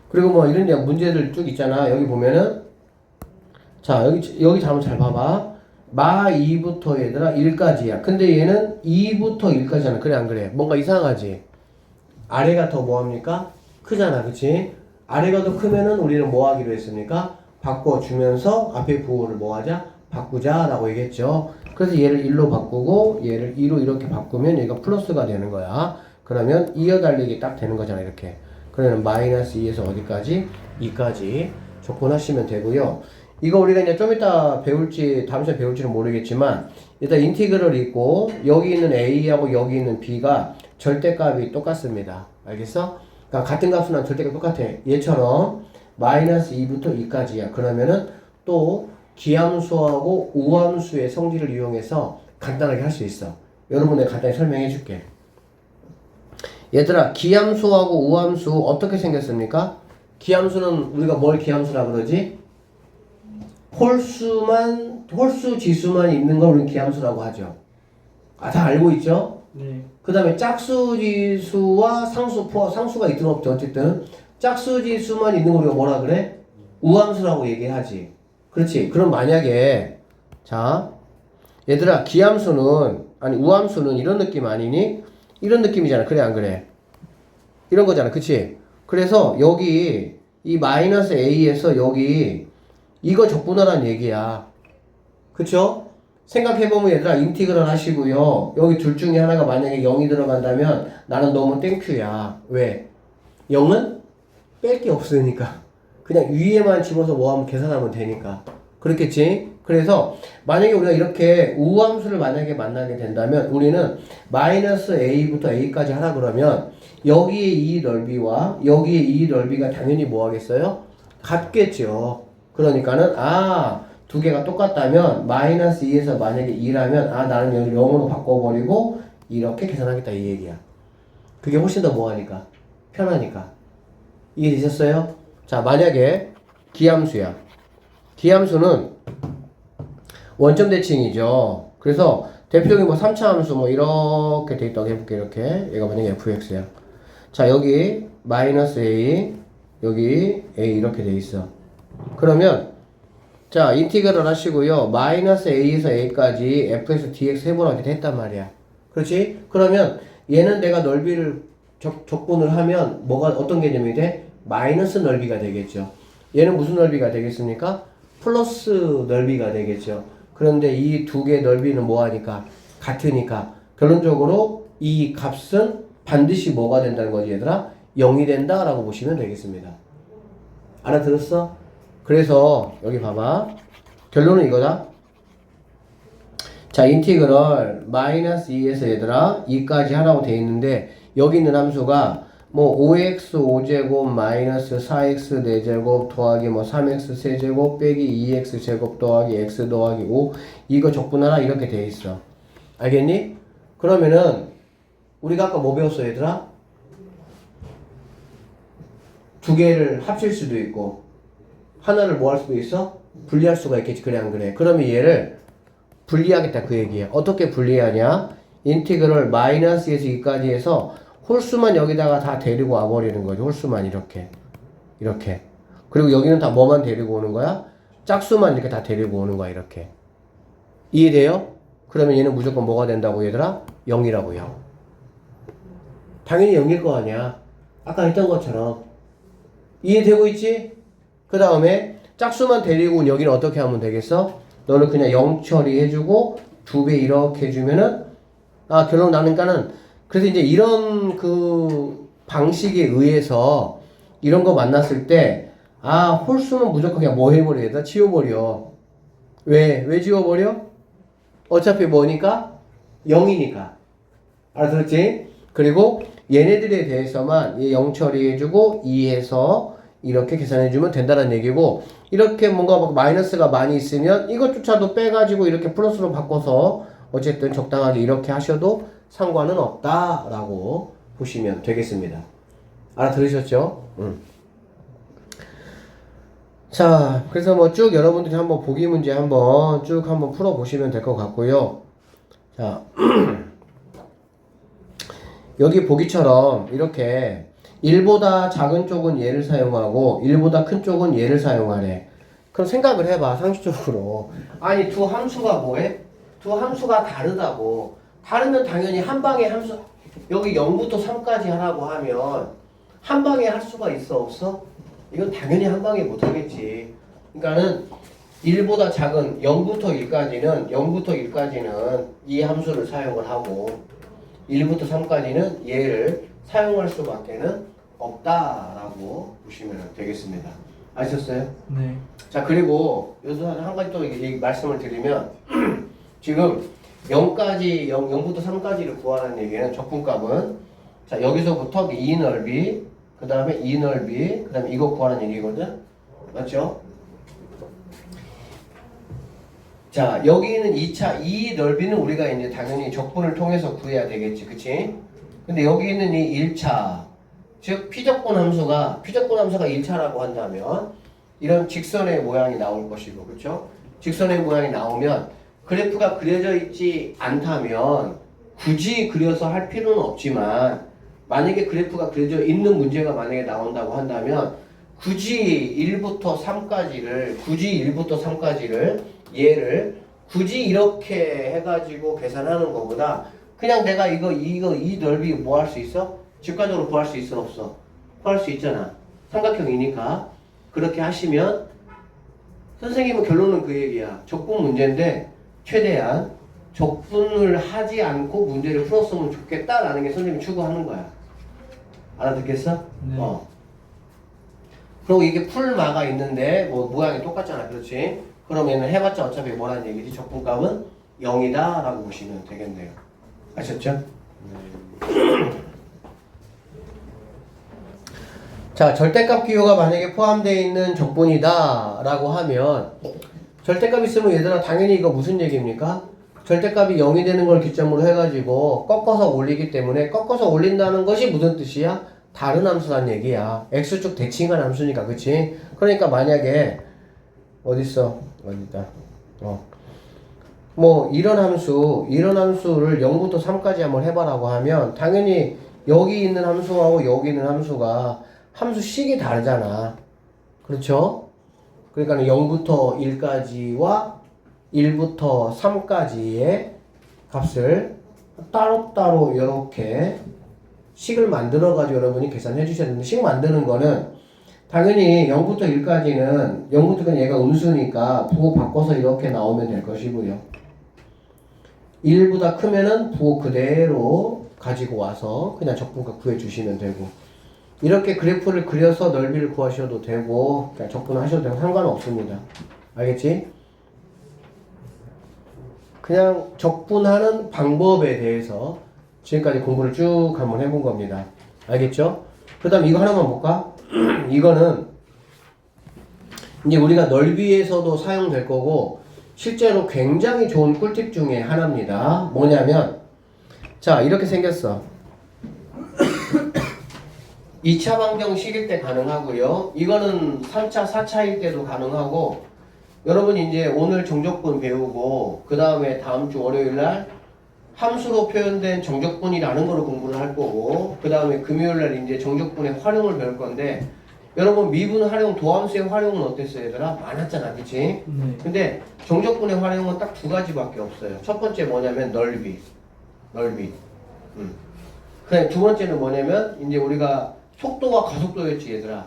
그리고 뭐 이런 문제들 쭉 있잖아. 여기 보면은 자, 여기 한번 잘 봐봐. 마 2부터 얘들아 1까지야. 근데 얘는 2부터 1까지잖아. 그래 안 그래? 뭔가 이상하지? 아래가 더 뭐합니까? 크잖아. 그치? 아래가 더 크면은 우리는 뭐 하기로 했습니까? 바꿔주면서 앞에 부호를 뭐 하자? 바꾸자 라고 얘기했죠. 그래서 얘를 1로 바꾸고 얘를 2로 이렇게 바꾸면 얘가 플러스가 되는 거야. 그러면 이어달리기 딱 되는 거잖아. 이렇게. 그러면 마이너스 2에서 어디까지? 2까지 적분하시면 되고요. 이거 우리가 이제 좀 이따 배울지 다음 시간에 배울지는 모르겠지만 일단 인티그럴 있고 여기 있는 A하고 여기 있는 B가 절대값이 똑같습니다. 알겠어? 그러니까 같은 값은 절대값 똑같아. 얘처럼 마이너스 2부터 2까지야. 그러면은 또 기함수하고 우함수의 성질을 이용해서 간단하게 할 수 있어. 여러분 내가 간단히 설명해 줄게. 얘들아, 기함수하고 우함수 어떻게 생겼습니까? 기함수는 우리가 뭘 기함수라 그러지? 홀수 지수만 있는 걸 우리는 기함수라고 하죠. 다 알고 있죠? 네. 그 다음에 짝수 지수와 상수가 있든 없든 어쨌든 짝수 지수만 있는 걸 우리가 뭐라 그래? 우함수라고 얘기하지. 그렇지. 그럼 만약에 자, 얘들아, 우함수는 이런 느낌 아니니? 이런 느낌이잖아. 그래 안 그래? 이런 거잖아. 그치? 그래서 여기 이 마이너스 A에서 여기 이거 적분하라는 얘기야. 그쵸? 생각해보면 얘들아, 인티그럴 하시고요. 여기 둘 중에 하나가 만약에 0이 들어간다면 나는 너무 땡큐야. 왜? 0은 뺄 게 없으니까. 그냥 위에만 집어서 뭐 하면 계산하면 되니까. 그렇겠지? 그래서 만약에 우리가 이렇게 우함수를 만약에 만나게 된다면 우리는 마이너스 A부터 A까지 하라 그러면 여기에 이 넓이와 여기에 이 넓이가 당연히 뭐 하겠어요? 같겠죠. 그러니까는 두 개가 똑같다면 마이너스 2에서 만약에 2라면 나는 여기 0으로 바꿔버리고 이렇게 계산하겠다 이 얘기야. 그게 훨씬 더 뭐하니까? 편하니까. 이해되셨어요? 자, 만약에 기함수야. 기함수는 원점 대칭이죠. 그래서 대표적인 뭐 3차 함수 뭐 이렇게 돼 있다고 해볼게. 이렇게 얘가 만약에 fx야. 자, 여기 마이너스 a, 여기 a 이렇게 돼 있어. 그러면 자, 인티그럴 하시고요. 마이너스 a에서 a까지 fx dx 해보라고 이렇게 했단 말이야. 그렇지? 그러면 얘는 내가 넓이를 적분을 하면 어떤 개념이 돼? 마이너스 넓이가 되겠죠. 얘는 무슨 넓이가 되겠습니까? 플러스 넓이가 되겠죠. 그런데 이 두 개의 넓이는 뭐하니까? 같으니까 결론적으로 이 값은 반드시 뭐가 된다는 거지 얘들아? 0이 된다라고 보시면 되겠습니다. 알아들었어? 그래서 여기 봐봐. 결론은 이거다. 자, 인티그럴 마이너스 2에서 얘들아 2까지 하라고 돼 있는데 여기 있는 함수가 뭐 5x 5제곱 마이너스 4x 4제곱 더하기 뭐 3x 세제곱 빼기 2x 제곱 더하기 x 더하기 5 이거 적분하라 이렇게 돼 있어. 알겠니? 그러면은 우리가 아까 뭐 배웠어 얘들아? 두 개를 합칠 수도 있고 하나를 뭐 할 수도 있어? 분리할 수가 있겠지. 그래 안 그래? 그러면 얘를 분리하겠다 그 얘기야. 어떻게 분리하냐? 인티그럴 마이너스에서 2까지 해서 홀수만 여기다가 다 데리고 와버리는 거죠. 홀수만 이렇게 이렇게. 그리고 여기는 다 뭐만 데리고 오는 거야? 짝수만 이렇게 다 데리고 오는 거야. 이렇게. 이해돼요? 그러면 얘는 무조건 뭐가 된다고 얘들아? 0이라고요. 당연히 0일 거 아니야. 아까 했던 것처럼. 이해되고 있지? 그 다음에 짝수만 데리고 온 여기는 어떻게 하면 되겠어? 너는 그냥 0 처리해주고 2배 이렇게 해주면은 결론 나니까는 그래서 이제 이런 그 방식에 의해서 이런 거 만났을 때 홀수는 무조건 그냥 뭐 해버려? 얘다 지워버려. 왜 지워버려? 어차피 뭐니까? 0이니까. 알아들었지? 그리고 얘네들에 대해서만 얘 0 처리해주고 2해서 이렇게 계산해주면 된다는 얘기고 이렇게 뭔가 막 마이너스가 많이 있으면 이것조차도 빼가지고 이렇게 플러스로 바꿔서 어쨌든 적당하게 이렇게 하셔도 상관은 없다라고 보시면 되겠습니다. 알아들으셨죠? 자, 그래서 뭐 쭉 여러분들이 한번 보기 문제 한번 쭉 한번 풀어보시면 될 것 같고요. 자, 여기 보기처럼 이렇게 1보다 작은 쪽은 얘를 사용하고 1보다 큰 쪽은 얘를 사용하래. 그럼 생각을 해봐 상식적으로. 아니 두 함수가 뭐해? 두 함수가 다르다고. 다르면 당연히 한 방에 함수 여기 0부터 3까지 하라고 하면 한 방에 할 수가 있어 없어? 이건 당연히 한 방에 못 하겠지. 그러니까는 1보다 작은 0부터 1까지는 이 함수를 사용을 하고 1부터 3까지는 얘를 사용할 수밖에는 없다라고 보시면 되겠습니다. 아셨어요? 네. 자, 그리고 여기서 한 가지 또 말씀을 드리면 지금 0부터 3까지를 구하라는 얘기는 적분값은 자, 여기서부터 이 넓이 그 다음에 이 넓이 그 다음에 이거 구하라는 얘기거든. 맞죠? 자, 여기는 2차 이 넓이는 우리가 이제 당연히 적분을 통해서 구해야 되겠지. 그치? 근데 여기 있는 이 1차 즉 피적분 함수가 1차라고 한다면 이런 직선의 모양이 나올 것이고 그렇죠? 직선의 모양이 나오면 그래프가 그려져 있지 않다면 굳이 그려서 할 필요는 없지만 만약에 그래프가 그려져 있는 문제가 만약에 나온다고 한다면 굳이 1부터 3까지를 얘를 굳이 이렇게 해가지고 계산하는 것보다 그냥 내가 이 넓이 뭐 할 수 있어? 직관적으로 구할 수 있어 없어? 구할 수 있잖아. 삼각형이니까. 그렇게 하시면 선생님은 결론은 그 얘기야. 적분 문제인데 최대한 적분을 하지 않고 문제를 풀었으면 좋겠다라는 게 선생님이 추구하는 거야. 알아듣겠어? 네. 그리고 이게 풀마가 있는데 뭐 모양이 똑같잖아. 그렇지? 그러면은 해봤자 어차피 뭐라는 얘기지? 적분값은 0이다 라고 보시면 되겠네요. 아셨죠? 자, 절대값 기호가 만약에 포함되어 있는 적분이다 라고 하면 절대값 있으면 얘들아 당연히 이거 무슨 얘기입니까? 절대값이 0이 되는 걸 기점으로 해가지고 꺾어서 올리기 때문에 꺾어서 올린다는 것이 무슨 뜻이야? 다른 함수란 얘기야. x축 대칭한 함수니까. 그치? 그러니까 만약에 어딨다 뭐 이런 함수를 0부터 3까지 한번 해봐라고 하면 당연히 여기 있는 함수하고 여기 있는 함수가 함수식이 다르잖아. 그렇죠? 그러니까 0부터 1까지와 1부터 3까지의 값을 따로따로 이렇게 식을 만들어 가지고 여러분이 계산해 주셔야 되는데 식 만드는 거는 당연히 0부터 1까지는 0부터 얘가 음수니까 부호 바꿔서 이렇게 나오면 될 것이고요. 1보다 크면은 부호 그대로 가지고 와서 그냥 적분값 구해주시면 되고, 이렇게 그래프를 그려서 넓이를 구하셔도 되고 그냥 적분하셔도 되고 상관없습니다. 알겠지? 그냥 적분하는 방법에 대해서 지금까지 공부를 쭉 한번 해본 겁니다. 알겠죠? 그 다음 이거 하나만 볼까? 이거는 이제 우리가 넓이에서도 사용될 거고 실제로 굉장히 좋은 꿀팁 중에 하나입니다. 뭐냐면 자 이렇게 생겼어. 2차 방정식일 때 가능하고요. 이거는 3차, 4차일 때도 가능하고, 여러분이 이제 오늘 정적분 배우고 그 다음에 다음 주 월요일날 함수로 표현된 정적분이라는 거를 공부를 할 거고, 그 다음에 금요일날 이제 정적분의 활용을 배울 건데, 여러분 미분 활용, 도함수의 활용은 어땠어요 얘들아? 많았잖아, 그치? 네. 근데 정적분의 활용은 딱 두 가지밖에 없어요. 첫 번째 뭐냐면 넓이. 그다음에 두 번째는 뭐냐면 이제 우리가 속도와 가속도였지 얘들아.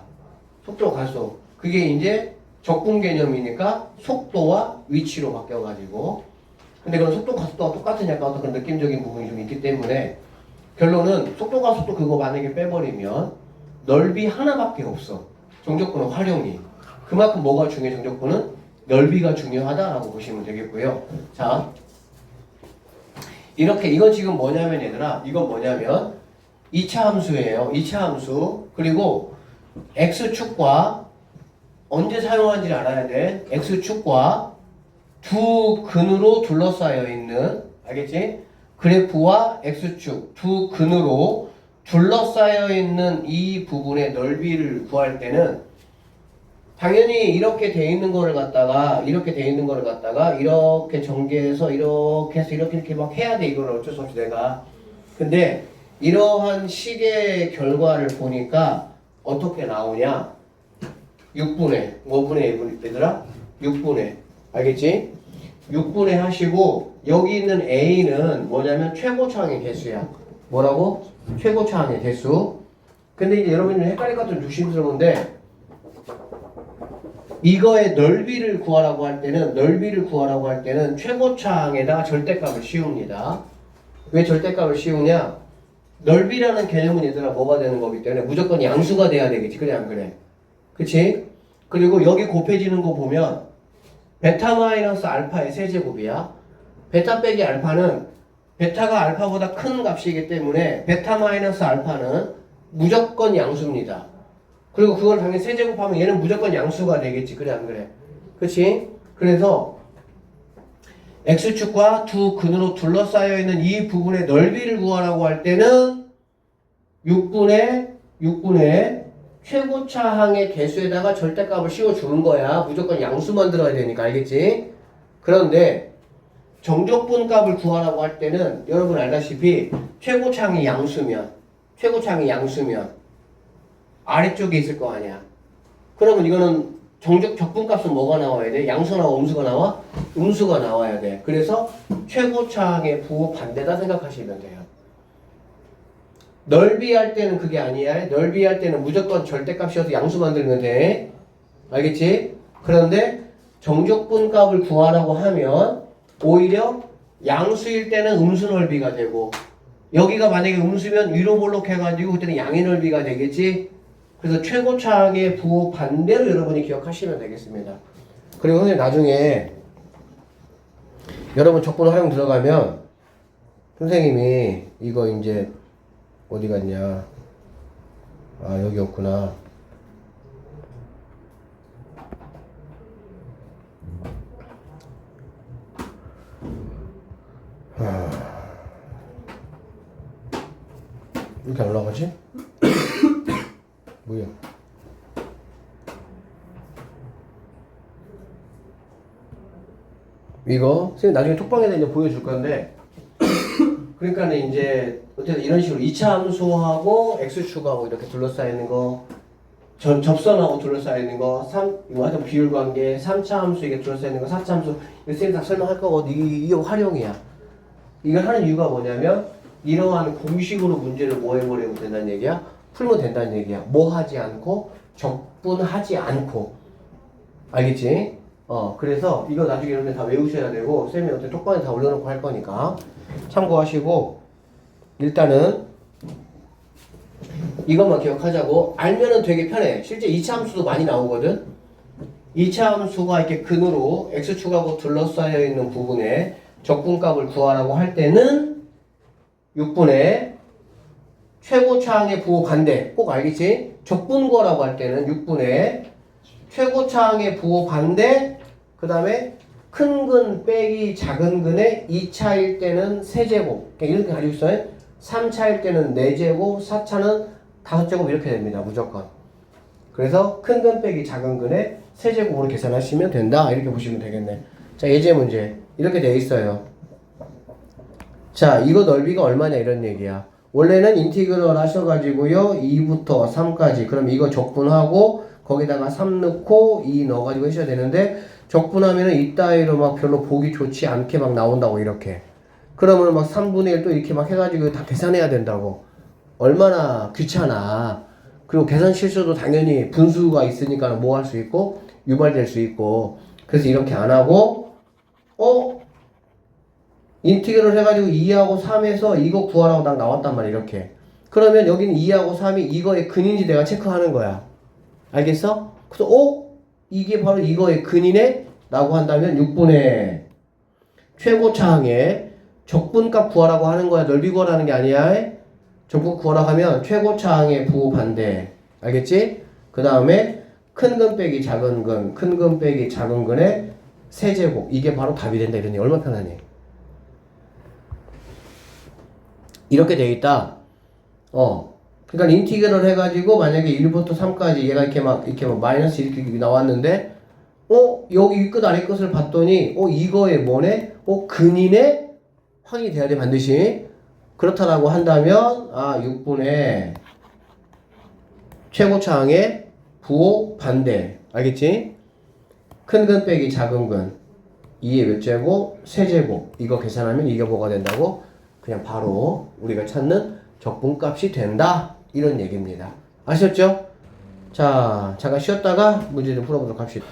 속도와 가속. 그게 이제 적분 개념이니까 속도와 위치로 바뀌어가지고. 근데 그런 속도 가속도가 똑같으냐까 어떤 그런 느낌적인 부분이 좀 있기 때문에 결론은 속도 가속도 그거 만약에 빼버리면 넓이 하나밖에 없어. 정적분의 활용이. 그만큼 뭐가 중요해? 정적분은 넓이가 중요하다라고 보시면 되겠고요. 자, 이렇게 이건 지금 뭐냐면 얘들아, 이건 뭐냐면 2차 함수예요. 2차 함수. 그리고 x축과 언제 사용하는지를 알아야 돼. x축과 두 근으로 둘러싸여 있는, 알겠지? 그래프와 x축 두 근으로 둘러싸여 있는 이 부분의 넓이를 구할 때는 당연히 이렇게 돼 있는 거를 갖다가 이렇게 전개해서 이렇게 해서 이렇게 막 해야 돼. 이걸 어쩔 수 없이 내가. 근데 이러한 식의 결과를 보니까 어떻게 나오냐? 6분의 5분의 1분 얘들아? 6분의, 알겠지? 6분의 하시고 여기 있는 A는 뭐냐면 최고차항의 개수야. 뭐라고? 최고차항의 개수. 근데 이제 여러분이 헷갈릴 것 같은 조심스러운데 이거의 넓이를 구하라고 할 때는 최고차항에다가 절대값을 씌웁니다. 왜 절대값을 씌우냐? 넓이라는 개념은 얘들아 뭐가 되는 거기 때문에 무조건 양수가 돼야 되겠지. 그래 안 그래? 그치? 그리고 여기 곱해지는 거 보면 베타 마이너스 알파의 세제곱이야. 베타 빼기 알파는 베타가 알파보다 큰 값이기 때문에 베타 마이너스 알파는 무조건 양수입니다. 그리고 그걸 당연히 세제곱하면 얘는 무조건 양수가 되겠지. 그래 안 그래? 그치? 그래서 x축과 두 근으로 둘러싸여 있는 이 부분의 넓이를 구하라고 할 때는 6분의 최고차항의 개수에다가 절대값을 씌워주는 거야. 무조건 양수만 들어야 되니까. 알겠지? 그런데 정적분 값을 구하라고 할 때는 여러분 알다시피 최고차항이 양수면 아래쪽에 있을 거 아니야. 그러면 이거는 적분값은 뭐가 나와야 돼? 양수 나와, 음수가 나와? 음수가 나와야 돼. 그래서 최고차항의 부호 반대다 생각하시면 돼요. 넓이할 때는 그게 아니야. 넓이할 때는 무조건 절대값이어서 양수 만들면 돼. 알겠지? 그런데 정적분 값을 구하라고 하면 오히려 양수일 때는 음수 넓이가 되고 여기가 만약에 음수면 위로 볼록해가지고 그때는 양의 넓이가 되겠지? 그래서 최고차항의 부호 반대로 여러분이 기억하시면 되겠습니다. 그리고 선생님 나중에 여러분 적분 활용 들어가면 선생님이 이거 이제 어디 갔냐? 아 여기 없구나. 이렇게 안 올라가지? 뭐야? 이거 선생님 나중에 톡방에다 이제 보여줄 건데 그러니까 이제 어쨌든 이런 식으로 2차 함수하고 x축하고 이렇게 둘러싸이는 거 접선하고 둘러싸이는 거 이거 하여튼 비율 관계 3차 함수 이게 둘러싸이는 거 4차 함수 이거 선생님 다 설명할 거고 이게 활용이야. 이걸 하는 이유가 뭐냐면 이러한 공식으로 문제를 뭐 해버리면 된다는 얘기야? 풀면 된다는 얘기야. 뭐 하지 않고 적분하지 않고. 알겠지? 그래서 이거 나중에 이런 데 다 외우셔야 되고 쌤이 어떻게 톡방에 다 올려놓고 할 거니까 참고하시고 일단은 이것만 기억하자고. 알면은 되게 편해. 실제 2차 함수도 많이 나오거든. 2차 함수가 이렇게 근으로 x축하고 둘러싸여 있는 부분에 적분값을 구하라고 할 때는 6분의 최고차항의 부호 반대. 꼭 알겠지? 적분 구하라고 할 때는 6분의 최고차항의 부호 반대, 그 다음에 큰 근 빼기 작은 근의 2차일 때는 세제곱. 이렇게 가지고 있어요. 3차일 때는 4제곱, 4차는 5제곱 이렇게 됩니다. 무조건. 그래서 큰 근 빼기 작은 근의 세제곱으로 계산하시면 된다. 이렇게 보시면 되겠네. 자, 예제 문제. 이렇게 돼 있어요. 자, 이거 넓이가 얼마냐 이런 얘기야. 원래는 인티그럴 하셔가지고요. 2부터 3까지. 그럼 이거 적분하고 거기다가 3 넣고 2 넣어가지고 하셔야 되는데 적분하면은 이따위로 막 별로 보기 좋지 않게 막 나온다고 이렇게. 그러면 막 3분의 1 또 이렇게 막 해가지고 다 계산해야 된다고. 얼마나 귀찮아. 그리고 계산 실수도 당연히 분수가 있으니까 뭐 할 수 있고 유발될 수 있고. 그래서 이렇게 안 하고 인티그럴 해가지고 2하고 3에서 이거 구하라고 딱 나왔단 말이야 이렇게. 그러면 여기는 2하고 3이 이거의 근인지 내가 체크하는 거야. 알겠어? 그래서 이게 바로 이거의 근이네? 라고 한다면 6분의 최고차항의 적분값 구하라고 하는 거야. 넓이 구하라는 게 아니야. 적분 구하라고 하면 최고차항의 부호 반대. 알겠지? 그 다음에 큰 근 빼기 작은 근, 큰 근 빼기 작은 근의 세제곱. 이게 바로 답이 된다. 이러니 얼마나 편하니? 이렇게 돼 있다. 그러니까 인티그럴 해가지고 만약에 1부터 3까지 얘가 이렇게 막 마이너스 이렇게 나왔는데 여기 끝 아래 끝을 봤더니 이거에 뭐네? 근이네? 확인이 돼야 돼 반드시. 그렇다라고 한다면 6분의 최고차항의 부호 반대. 알겠지? 큰 근 빼기 작은 근 2의 몇 제곱? 세제곱. 이거 계산하면 이게 뭐가 된다고? 그냥 바로 우리가 찾는 적분값이 된다. 이런 얘기입니다. 아셨죠? 자, 잠깐 쉬었다가 문제 좀 풀어보도록 합시다.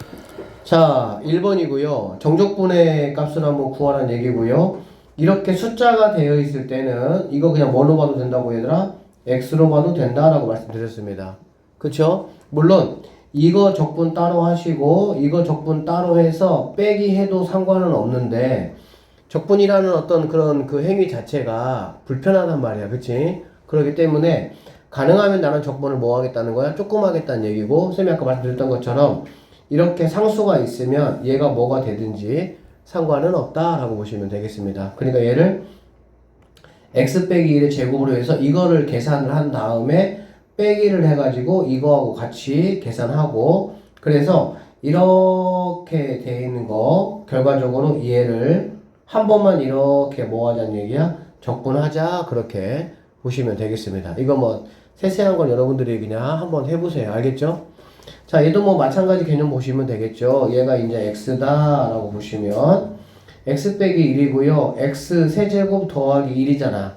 자, 1번이고요. 정적분의 값을 한번 구하라는 얘기고요. 이렇게 숫자가 되어 있을 때는 이거 그냥 뭐로 봐도 된다고 얘들아? x로 봐도 된다라고 말씀드렸습니다. 그쵸? 물론 이거 적분 따로 하시고 이거 적분 따로 해서 빼기 해도 상관은 없는데 적분이라는 어떤 그런 그 행위 자체가 불편하단 말이야. 그치? 그렇기 때문에 가능하면 나는 적분을 뭐 하겠다는 거야? 조금 하겠다는 얘기고, 쌤이 아까 말씀드렸던 것처럼 이렇게 상수가 있으면 얘가 뭐가 되든지 상관은 없다라고 보시면 되겠습니다. 그러니까 얘를 x 빼기 1의 제곱으로 해서 이거를 계산을 한 다음에 빼기를 해가지고 이거하고 같이 계산하고, 그래서 이렇게 돼 있는 거 결과적으로 얘를 한 번만 이렇게 뭐 하자는 얘기야? 적분하자. 그렇게 보시면 되겠습니다. 이거 뭐 세세한 건 여러분들이 그냥 한번 해보세요. 알겠죠? 자, 얘도 뭐 마찬가지 개념 보시면 되겠죠. 얘가 이제 x다 라고 보시면 x 빼기 1이고요. x 세제곱 더하기 1이잖아.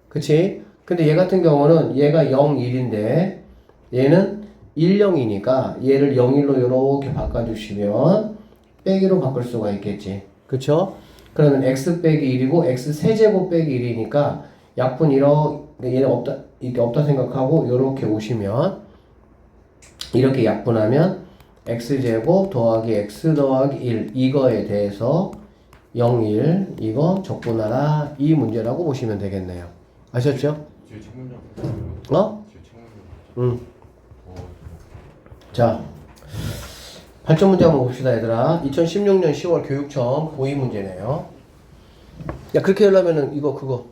그치? 근데 얘 같은 경우는 얘가 0, 1인데 얘는 1, 0이니까 얘를 0, 1로 이렇게 바꿔주시면 빼기로 바꿀 수가 있겠지. 그쵸? 그러면 x 빼기 1이고 x 세제곱 빼기 1이니까 약분 얘는 없다, 이게 없다 생각하고 이렇게 오시면 이렇게 약분하면 x제곱 더하기 x 더하기 1 이거에 대해서 0, 1 이거 적분하라 이 문제라고 보시면 되겠네요. 아셨죠? 뒤에 책 문장. 뒤에 책 문장. 자, 8점 문제 한번 봅시다 얘들아. 2016년 10월 교육청 고의 문제네요. 야, 그렇게 하려면은 그거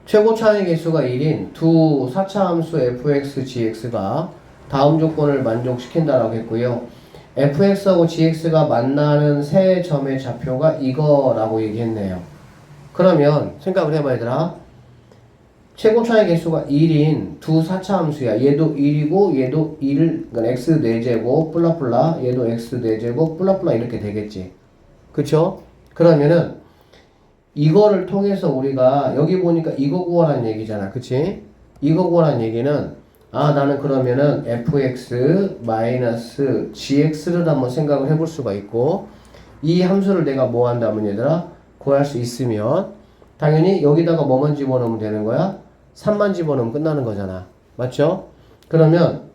최고차항의 개수가 1인 두 4차 함수 fx, gx가 다음 조건을 만족시킨다라고 했고요. fx하고 gx가 만나는 세 점의 좌표가 이거라고 얘기했네요. 그러면 생각을 해봐 얘들아. 최고차의 개수가 1인 두 4차 함수야. 얘도 1이고 얘도 1, 그러니까 x 4제곱 플라플라 얘도 x 4제곱 플라플라 이렇게 되겠지. 그쵸? 그러면은 이거를 통해서 우리가 여기 보니까 이거 구하라는 얘기잖아. 그치? 이거 구하라는 얘기는 아 나는 그러면은 fx 마이너스 gx를 한번 생각을 해볼 수가 있고 이 함수를 내가 뭐 한다면 얘들아 구할 수 있으면 당연히 여기다가 뭐만 집어넣으면 되는 거야? 3만 집어넣으면 끝나는 거잖아. 맞죠? 그러면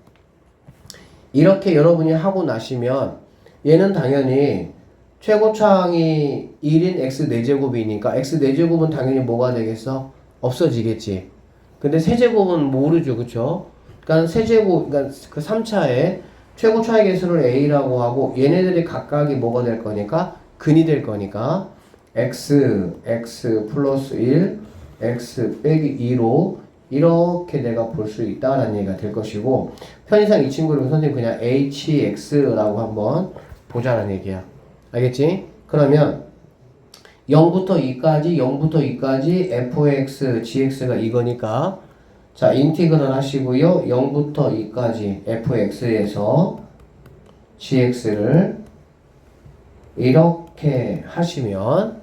이렇게 여러분이 하고 나시면 얘는 당연히 최고차항이 1인 x 4제곱이니까 x 4제곱은 당연히 뭐가 되겠어? 없어지겠지. 근데 세제곱은 모르죠. 그쵸? 그러니까 세제곱, 그러니까 그 3차에 최고차의 개수를 a라고 하고 얘네들이 각각이 뭐가 될 거니까 근이 될 거니까 x 플러스 1, x 빼기 2로 이렇게 내가 볼 수 있다라는 얘기가 될 것이고 편의상 이 친구를 선생님 그냥 hx라고 한번 보자라는 얘기야. 알겠지? 그러면 0부터 2까지 fx, gx가 이거니까 자 인티그럴 하시고요. 0부터 2까지 fx에서 gx를 이렇게 하시면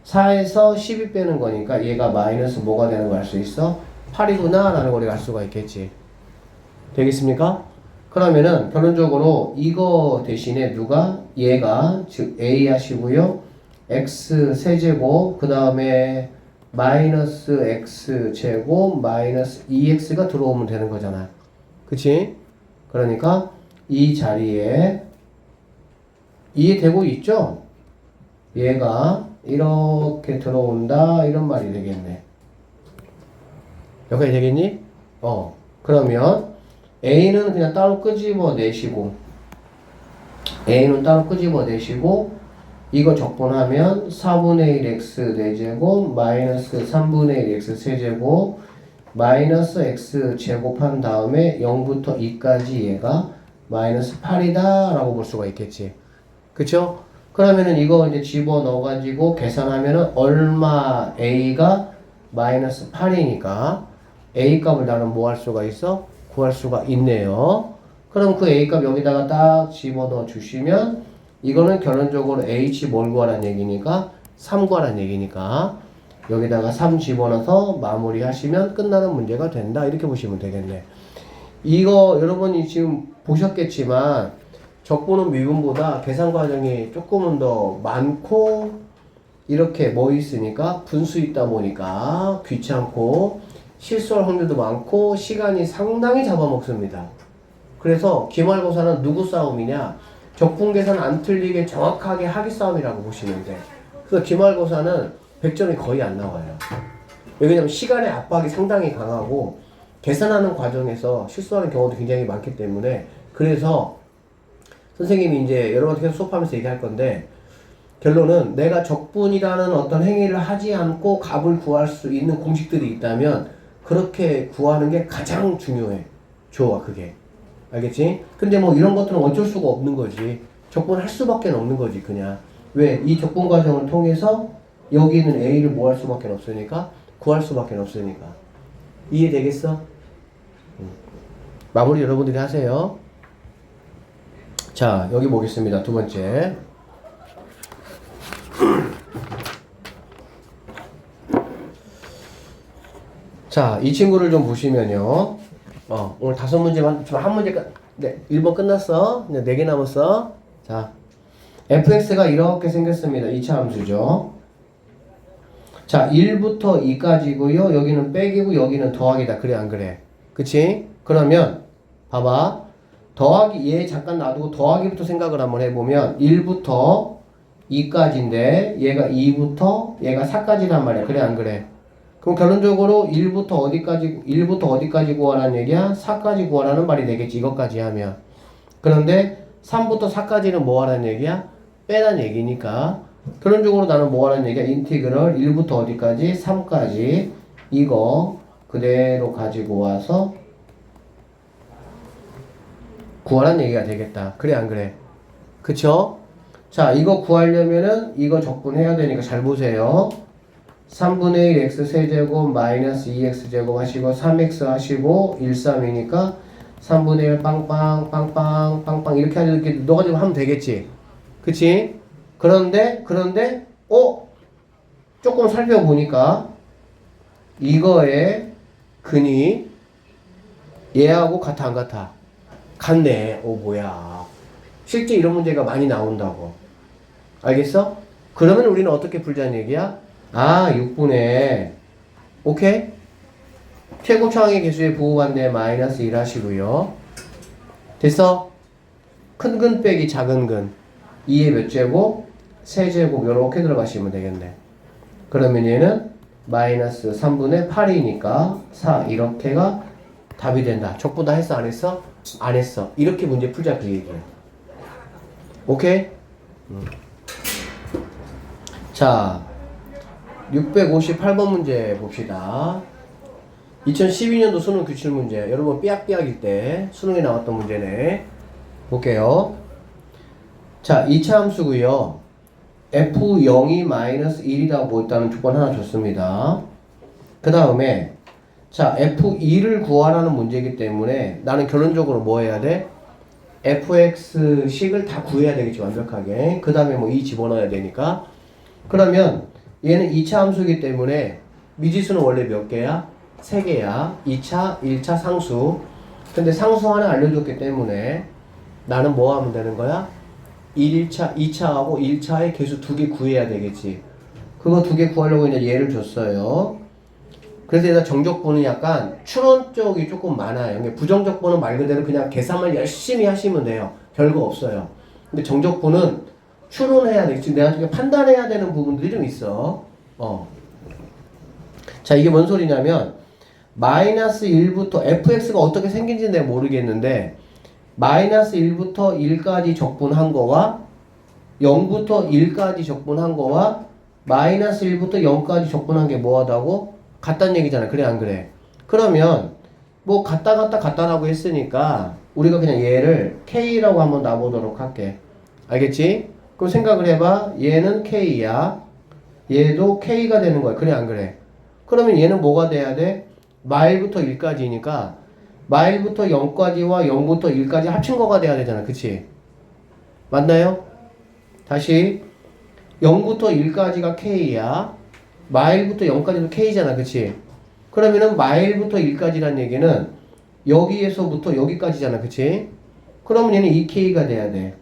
4에서 12 빼는 거니까 얘가 마이너스 뭐가 되는 거 알 수 있어? 8이구나 라는 걸 알 수가 있겠지. 되겠습니까? 그러면은 결론적으로 이거 대신에 누가 얘가 즉 a 하시고요. x 세제곱 그 다음에 마이너스 x 제곱 마이너스 2x가 들어오면 되는 거잖아. 그치? 그러니까 이 자리에 이해되고 있죠? 얘가 이렇게 들어온다 이런 말이 되겠네. 여기까지 되겠니? 그러면 A는 그냥 따로 끄집어 내시고 A는 따로 끄집어 내시고 이거 적분하면 4분의 1 x 4제곱 마이너스 3분의 1 x 세제곱 마이너스 x 제곱한 다음에 0부터 2까지 얘가 마이너스 8이다 라고 볼 수가 있겠지. 그쵸? 그러면은 이거 이제 집어넣어 가지고 계산하면은 얼마 A가 마이너스 8이니까 A 값을 나는 뭐 할 수가 있어? 구할 수가 있네요. 그럼 그 A 값 여기다가 딱 집어넣어 주시면 이거는 결론적으로 H 뭘 구하라는 얘기니까 3 구하라는 얘기니까 여기다가 3 집어넣어서 마무리 하시면 끝나는 문제가 된다. 이렇게 보시면 되겠네. 이거 여러분이 지금 보셨겠지만 적분은 미분보다 계산 과정이 조금은 더 많고 이렇게 뭐 있으니까 분수 있다 보니까 귀찮고 실수할 확률도 많고 시간이 상당히 잡아먹습니다. 그래서 기말고사는 누구 싸움이냐? 적분 계산 안 틀리게 정확하게 하기 싸움이라고 보시면 돼. 그래서 기말고사는 100점이 거의 안 나와요. 왜냐면 시간의 압박이 상당히 강하고 계산하는 과정에서 실수하는 경우도 굉장히 많기 때문에 그래서 선생님이 이제 여러분한테 계속 수업하면서 얘기할 건데 결론은 내가 적분이라는 어떤 행위를 하지 않고 값을 구할 수 있는 공식들이 있다면 그렇게 구하는 게 가장 중요해. 좋아 그게. 알겠지? 근데 뭐 이런 것들은 어쩔 수가 없는 거지. 적분할 수밖에 없는 거지 그냥. 왜? 이 적분 과정을 통해서 여기 있는 A를 뭐 할 수밖에 없으니까 구할 수밖에 없으니까. 이해되겠어? 마무리 여러분들이 하세요. 자 여기 보겠습니다. 두 번째 자 이 친구를 좀 보시면요 오늘 5문제만 좀 한 문제 네 1번 끝났어. 이제 4개 남았어. 자 fx가 이렇게 생겼습니다. 2차 함수죠. 자 1부터 2까지고요 여기는 빼기고 여기는 더하기다. 그래 안 그래? 그치? 그러면 봐봐 더하기 얘 잠깐 놔두고 더하기부터 생각을 한번 해보면 1부터 2까지인데 얘가 2부터 얘가 4까지란 말이야. 그래 안 그래? 그럼 결론적으로 1부터 어디까지 구하라는 얘기야? 4까지 구하라는 말이 되겠지. 이것까지 하면. 그런데 3부터 4까지는 뭐 하라는 얘기야? 빼라는 얘기니까 결론적으로 나는 뭐 하라는 얘기야? 인티그럴 1부터 어디까지? 3까지 이거 그대로 가지고 와서 구하라는 얘기가 되겠다. 그래 안 그래? 그쵸? 자 이거 구하려면은 이거 적분해야 되니까 잘 보세요. 3분의 1 x 세제곱 마이너스 2x 제곱 하시고 3x 하시고 1, 3이니까 3분의 1 빵빵 빵빵 빵빵 이렇게 넣어가지고 하면 되겠지. 그치? 그런데 조금 살펴보니까 이거의 근이 얘하고 같아 안 같아? 같네. 오 뭐야. 실제 이런 문제가 많이 나온다고. 알겠어? 그러면 우리는 어떻게 풀자는 얘기야? 아 6분의 오케이? 최고차항의 개수의 부호반대 마이너스 1 하시고요. 됐어? 큰 근 빼기 작은 근 2의 몇 제곱? 세제곱 이렇게 들어가시면 되겠네. 그러면 얘는 마이너스 3분의 8이니까 4 이렇게가 답이 된다. 적보다 했어 안 했어? 안 했어. 이렇게 문제 풀자 그 얘기야. 오케이? 자 658번 문제 봅시다. 2012년도 수능 규칙 문제. 여러분 삐약삐약일 때 수능에 나왔던 문제네. 볼게요. 자 2차 함수고요. F0이 마이너스 1이라고 일단은 조건 하나 줬습니다. 그 다음에 자 F2를 구하라는 문제이기 때문에 나는 결론적으로 뭐 해야 돼? fx식을 다 구해야 되겠지 완벽하게. 그 다음에 뭐 2 집어넣어야 되니까. 그러면 얘는 2차 함수이기 때문에 미지수는 원래 몇 개야? 3개야. 2차, 1차 상수. 근데 상수 하나 알려줬기 때문에 나는 뭐 하면 되는 거야? 1차, 2차하고 1차의 개수 2개 구해야 되겠지. 그거 2개 구하려고 이제 얘를 줬어요. 그래서 얘가 정적분은 약간 추론 쪽이 조금 많아요. 부정적분은 말 그대로 그냥 계산만 열심히 하시면 돼요. 별거 없어요. 근데 정적분은 추론해야 되겠지. 내가 좀 판단해야 되는 부분들이 좀 있어. 자, 이게 뭔 소리냐면 마이너스 1부터 fx가 어떻게 생긴지는 내가 모르겠는데 마이너스 1부터 1까지 적분한 거와 0부터 1까지 적분한 거와 마이너스 1부터 0까지 적분한 게 뭐하다고? 같다는 얘기잖아. 그래 안 그래? 그러면 뭐 같다라고 했으니까 우리가 그냥 얘를 K라고 한번 놔보도록 할게. 알겠지? 그럼 생각을 해봐. 얘는 K야. 얘도 K가 되는 거야. 그래 안 그래? 그러면 얘는 뭐가 돼야 돼? 마일부터 1까지니까 마일부터 0까지와 0부터 1까지 합친 거가 돼야 되잖아. 그치? 맞나요? 다시 0부터 1까지가 K야. 마일부터 0까지도 K잖아. 그치? 그러면은 마일부터 1까지란 얘기는 여기에서부터 여기까지잖아. 그치? 그러면 얘는 2K가 돼야 돼.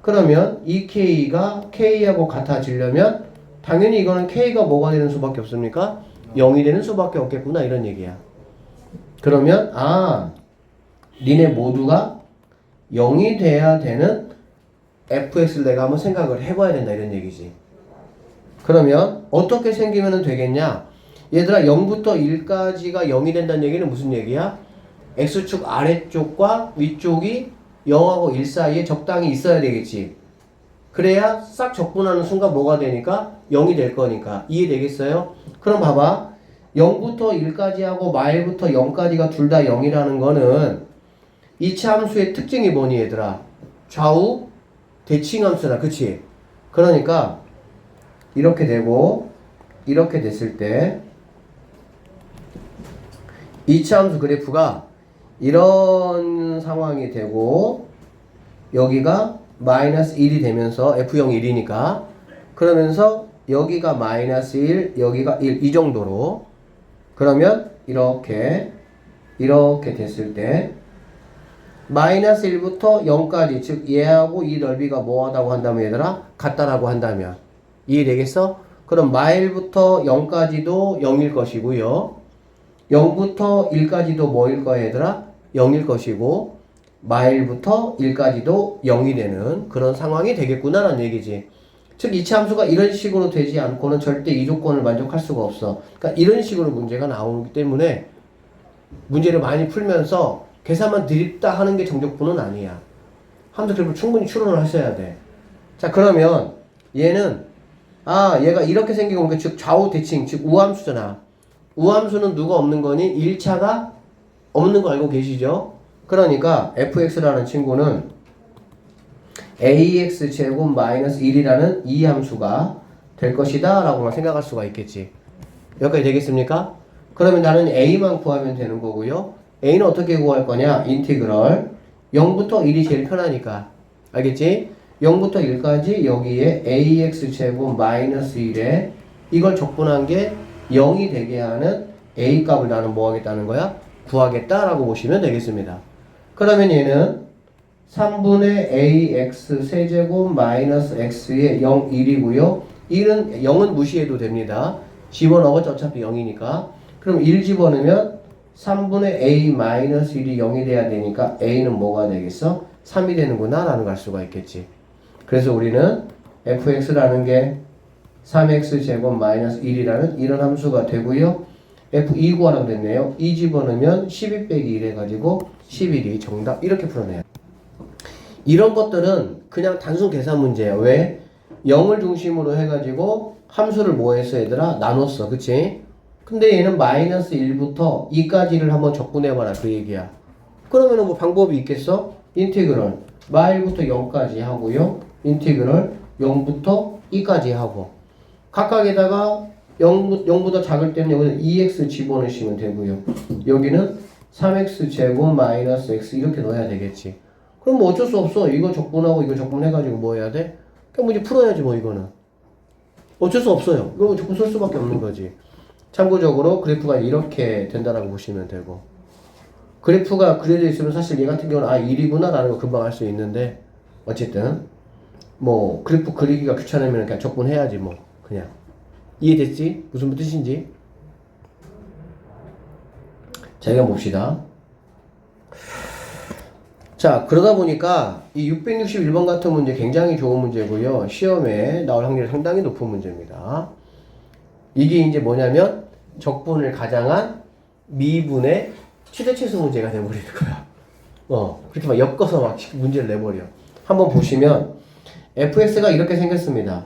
그러면 2K가 K하고 같아지려면 당연히 이거는 K가 뭐가 되는 수밖에 없습니까? 0이 되는 수밖에 없겠구나. 이런 얘기야. 그러면 니네 모두가 0이 돼야 되는 fx를 내가 한번 생각을 해봐야 된다. 이런 얘기지. 그러면 어떻게 생기면 되겠냐? 얘들아 0부터 1까지가 0이 된다는 얘기는 무슨 얘기야? x축 아래쪽과 위쪽이 0하고 1 사이에 적당히 있어야 되겠지. 그래야 싹 적분하는 순간 뭐가 되니까 0이 될 거니까. 이해되겠어요? 그럼 봐봐. 0부터 1까지 하고 마일부터 0까지가 둘 다 0이라는 거는 2차 함수의 특징이 뭐니 얘들아? 좌우 대칭 함수다. 그치? 그러니까 이렇게 되고 이렇게 됐을 때 2차 함수 그래프가 이런 상황이 되고 여기가 마이너스 1이 되면서 F0 1이니까 그러면서 여기가 마이너스 1 여기가 1 이 정도로 그러면 이렇게 됐을 때 마이너스 1부터 0까지 즉 얘하고 이 넓이가 뭐하다고 한다면 얘들아? 같다라고 한다면 이해되겠어? 그럼 마일부터 0까지도 0일 것이고요 0부터 1까지도 뭐일 거야 얘들아? 0일 것이고 마일부터 1까지도 0이 되는 그런 상황이 되겠구나 라는 얘기지. 즉 이차 함수가 이런 식으로 되지 않고는 절대 이 조건을 만족할 수가 없어. 그러니까 이런 식으로 문제가 나오기 때문에 문제를 많이 풀면서 계산만 드립다 하는 게 정적분은 아니야. 함수 그래프 충분히 추론을 하셔야 돼. 자 그러면 얘는 얘가 이렇게 생기고 오니까 즉 좌우 대칭 즉 우함수잖아. 우함수는 누가 없는 거니? 1차가 없는 거 알고 계시죠? 그러니까 fx라는 친구는 ax 제곱 마이너스 1이라는 이 함수가 될 것이다 라고만 생각할 수가 있겠지. 여기까지 되겠습니까? 그러면 나는 a만 구하면 되는 거고요. a는 어떻게 구할 거냐? 인티그럴 0부터 1이 제일 편하니까 알겠지? 0부터 1까지 여기에 ax 제곱 마이너스 1에 이걸 적분한 게 0이 되게 하는 a 값을 나는 뭐 하겠다는 거야? 구하겠다라고 보시면 되겠습니다. 그러면 얘는 3분의 ax 세제곱 마이너스 x의 0, 1이고요. 0은 무시해도 됩니다. 집어넣어봤자 어차피 0이니까. 그럼 1 집어넣으면 3분의 a 마이너스 1이 0이 돼야 되니까 a는 뭐가 되겠어? 3이 되는구나 라는 걸 알 수가 있겠지. 그래서 우리는 fx라는 게 3x 제곱 마이너스 1이라는 이런 함수가 되고요. f2 구하라고 됐네요. 2 집어넣으면 12 빼기 1 해가지고 11이 정답. 이렇게 풀어내요. 이런 것들은 그냥 단순 계산 문제예요. 왜? 0을 중심으로 해가지고 함수를 뭐 했어 얘들아? 나눴어. 그치? 근데 얘는 마이너스 1부터 2까지를 한번 적분해봐라 그 얘기야. 그러면은 뭐 방법이 있겠어? 인티그럴 마일부터 0까지 하고요. 인티그럴 0부터 2까지 하고 각각에다가 0보다 작을 때는 여기는 2x 집어넣으시면 되고요. 여기는 3x 제곱 마이너스 x 이렇게 넣어야 되겠지. 그럼 뭐 어쩔 수 없어. 이거 적분하고 이거 적분해가지고 뭐 해야 돼? 그냥 뭐 이제 풀어야지 뭐 이거는. 어쩔 수 없어요. 이거 적분 쓸 수밖에 없는 거지. 참고적으로 그래프가 이렇게 된다라고 보시면 되고. 그래프가 그려져 있으면 사실 얘 같은 경우는 1이구나 라는 거 금방 알 수 있는데 어쨌든 뭐 그래프 그리기가 귀찮으면 그냥 적분해야지 뭐 그냥. 이해됐지? 무슨 뜻인지? 자, 이거 봅시다. 자, 그러다 보니까 이 661번 같은 문제 굉장히 좋은 문제고요. 시험에 나올 확률이 상당히 높은 문제입니다. 이게 이제 뭐냐면 적분을 가장한 미분의 최대치수 문제가 돼버리는 거야. 그렇게 막 엮어서 막 문제를 내버려. 한번 보시면 fx가 이렇게 생겼습니다.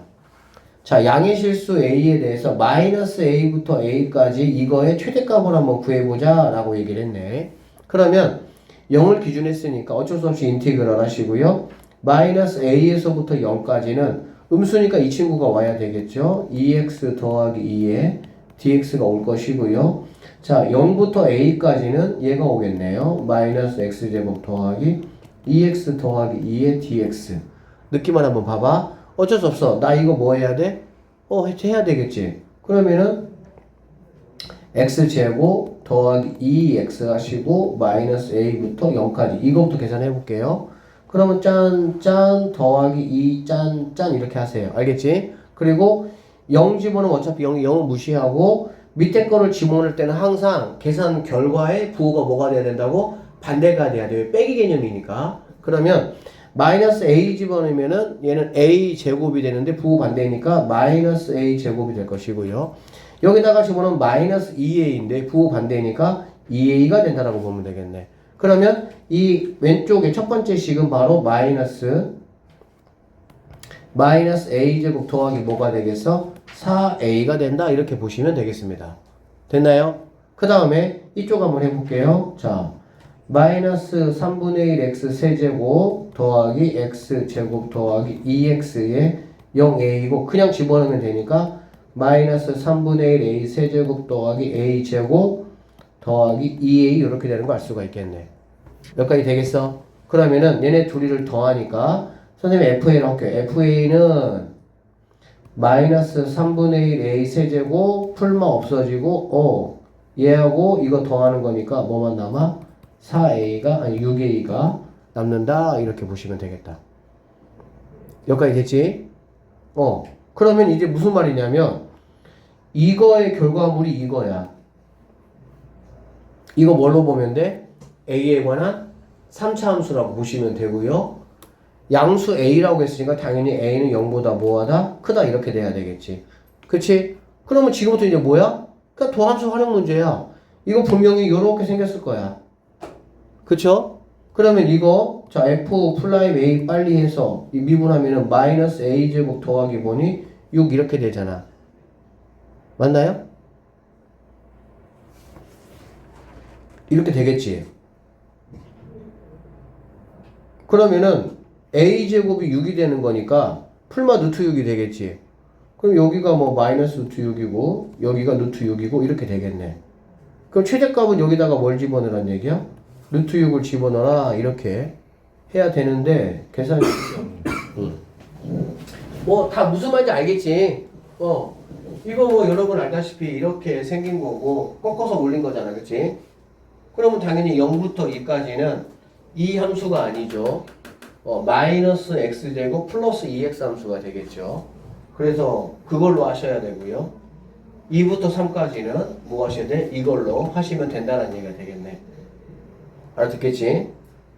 자, 양의 실수 a에 대해서 마이너스 a부터 a까지 이거의 최대값을 한번 구해보자 라고 얘기를 했네. 그러면 0을 기준했으니까 어쩔 수 없이 인티그럴 하시고요. 마이너스 a에서부터 0까지는 음수니까 이 친구가 와야 되겠죠. 2x 더하기 2에 dx가 올 것이고요. 자, 0부터 a까지는 얘가 오겠네요. 마이너스 x제곱 더하기 2x 더하기 2의 dx. 느낌만 한번 봐봐. 어쩔 수 없어. 나 이거 뭐 해야 돼? 해야 되겠지. 그러면은 x제곱 더하기 2x 하시고 마이너스 a부터 0까지 이거부터 계산해 볼게요. 그러면 짠 더하기 2 짠 이렇게 하세요. 알겠지? 그리고 0 집어넣으면 어차피 0은 무시하고 밑에 거를 집어넣을 때는 항상 계산 결과의 부호가 뭐가 돼야 된다고? 반대가 돼야 돼요. 빼기 개념이니까. 그러면 마이너스 a 집어넣으면은 얘는 a 제곱이 되는데 부호 반대니까 마이너스 a 제곱이 될 것이고요. 여기다가 집어넣으면 마이너스 2a인데 부호 반대니까 2a가 된다라고 보면 되겠네. 그러면 이 왼쪽에 첫 번째 식은 바로 마이너스 a 제곱 더하기 뭐가 되겠어? 4a가 된다 이렇게 보시면 되겠습니다. 됐나요? 그 다음에 이쪽 한번 해볼게요. 자, 마이너스 3분의 1 x 세제곱 더하기 x 제곱 더하기 2x의 0a이고 그냥 집어넣으면 되니까 마이너스 3분의 1 a 세제곱 더하기 a 제곱 더하기 2a 이렇게 되는 거 알 수가 있겠네. 여기까지 되겠어? 그러면은 얘네 둘이를 더하니까 선생님 FA를 할게요. FA는 마이너스 3분의 1 a 세제곱 풀마 없어지고 얘하고 이거 더하는 거니까 뭐만 남아? 4a가 아니 6a가 남는다 이렇게 보시면 되겠다. 여기까지 됐지? 그러면 이제 무슨 말이냐면 이거의 결과물이 이거야. 이거 뭘로 보면 돼? a에 관한 3차 함수라고 보시면 되고요. 양수 a라고 했으니까 당연히 a는 0보다 뭐하다? 크다 이렇게 돼야 되겠지. 그치? 그러면 지금부터 이제 뭐야? 그러니까 도함수 활용 문제야. 이거 분명히 이렇게 생겼을 거야. 그쵸? 그러면 이거 자 f 플라임 a 빨리 해서 이 미분하면은 마이너스 a 제곱 더하기 보니 6 이렇게 되잖아. 맞나요? 이렇게 되겠지. 그러면은 a 제곱이 6이 되는 거니까 풀마 루트 6이 되겠지. 그럼 여기가 뭐 마이너스 루트 6이고 여기가 루트 6이고 이렇게 되겠네. 그럼 최대값은 여기다가 뭘 집어넣으란 얘기야? 루트 6을 집어넣어라 이렇게 해야 되는데 계산이 뭐 다 무슨 말인지 알겠지? 이거 뭐 여러분 알다시피 이렇게 생긴 거고 꺾어서 올린 거잖아, 그치? 그러면 당연히 0부터 2까지는 이 함수가 아니죠. 마이너스 x제곱 플러스 2x 함수가 되겠죠. 그래서 그걸로 하셔야 되고요. 2부터 3까지는 뭐 하셔야 돼? 이걸로 하시면 된다는 얘기가 되겠네. 알아듣겠지?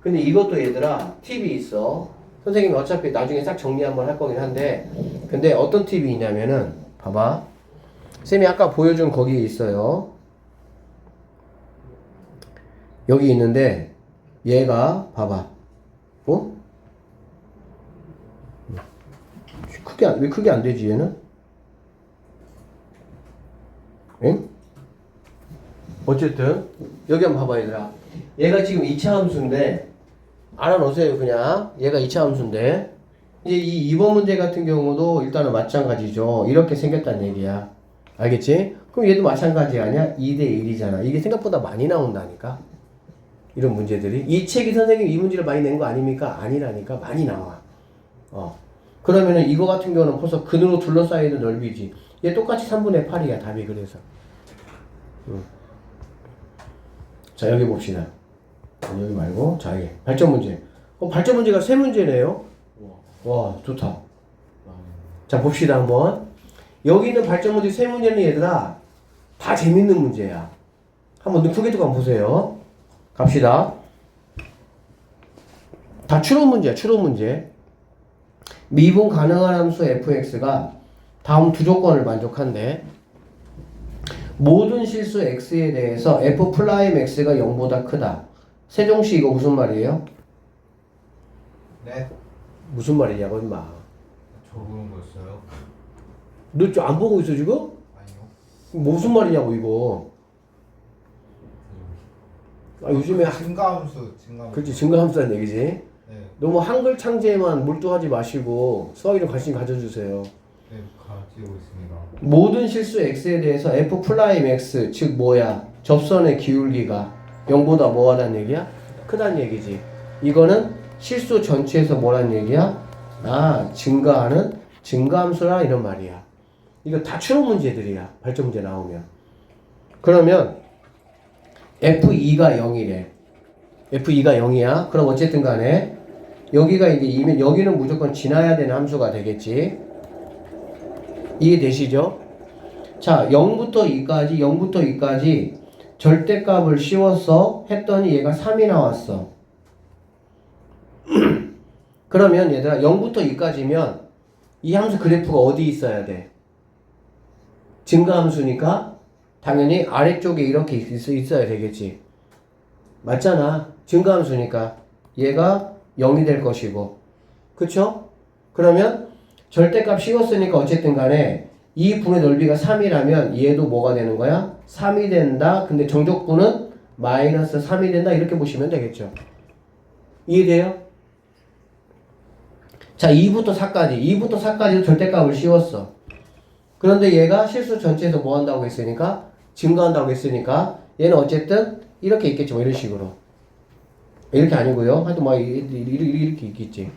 근데 이것도 얘들아 팁이 있어. 선생님이 어차피 나중에 싹 정리 한번 할 거긴 한데, 근데 어떤 팁이 있냐면은 봐봐. 쌤이 아까 보여준 거기에 있어요. 여기 있는데 얘가 봐봐. 어? 왜 크게 안 되지 얘는? 응? 어쨌든 여기 한번 봐봐 얘들아. 얘가 지금 2차 함수인데 알아놓으세요 그냥. 얘가 2차 함수인데 이제 이 2번 문제 같은 경우도 일단은 마찬가지죠. 이렇게 생겼다는 얘기야. 알겠지? 그럼 얘도 마찬가지 아니야? 2대 1이잖아. 이게 생각보다 많이 나온다니까. 이런 문제들이. 이 책이 선생님 이 문제를 많이 낸 거 아닙니까? 아니라니까. 많이 나와. 그러면은 이거 같은 경우는 벌써 근으로 둘러싸이는 넓이지. 얘 똑같이 3분의 8이야 답이. 그래서 자 여기 봅시다. 여기 말고 자 여기 발전 문제. 발전 문제가 세 문제네요. 와 좋다. 자 봅시다 한번. 여기 있는 발전 문제 세 문제는 얘들아 다 재밌는 문제야. 한번 크게 두고 한번 보세요. 갑시다. 다 추론 문제야. 추론 문제. 미분 가능한 함수 fx가 다음 두 조건을 만족한대. 모든 실수 x에 대해서 f'x가 0보다 크다. 세종씨 이거 무슨 말이에요? 네. 무슨 말이냐고 임마. 적은 거였어요? 너 좀 안 보고 있어 지금? 아니요. 무슨 말이냐고 이거. 요즘에 증가함수. 그렇지 증가함수라는 얘기지. 네. 너무 한글 창제에만 몰두하지 마시고 수학에 좀 관심 가져주세요. 네, 가지고 있습니다. 모든 실수 x에 대해서 f'x 즉 뭐야? 접선의 기울기가 0보다 뭐하다는 얘기야? 크다는 얘기지. 이거는 실수 전체에서 뭐라는 얘기야? 증가하는 증가함수라 이런 말이야. 이거 다 추론 문제들이야. 발전 문제 나오면. 그러면 f2가 0이래. f2가 0이야. 그럼 어쨌든 간에 여기가 이제 이면 여기는 무조건 지나야 되는 함수가 되겠지. 이해되시죠? 자, 0부터 2까지 절대값을 씌웠어 했더니 얘가 3이 나왔어. 그러면 얘들아 0부터 2까지면 이 함수 그래프가 어디 있어야 돼? 증가함수니까 당연히 아래쪽에 이렇게 있어야 되겠지. 맞잖아. 증가함수니까 얘가 0이 될 것이고. 그쵸? 그러면 절대값 씌웠으니까 어쨌든 간에 이 분의 넓이가 3이라면 얘도 뭐가 되는 거야? 3이 된다. 근데 정적분은 마이너스 3이 된다. 이렇게 보시면 되겠죠. 이해돼요? 자, 2부터 4까지도 절대값을 씌웠어. 그런데 얘가 실수 전체에서 뭐 한다고 했으니까? 증가한다고 했으니까 얘는 어쨌든 이렇게 있겠지. 뭐 이런 식으로. 이렇게 아니고요. 하여튼 뭐 이렇게 있겠지.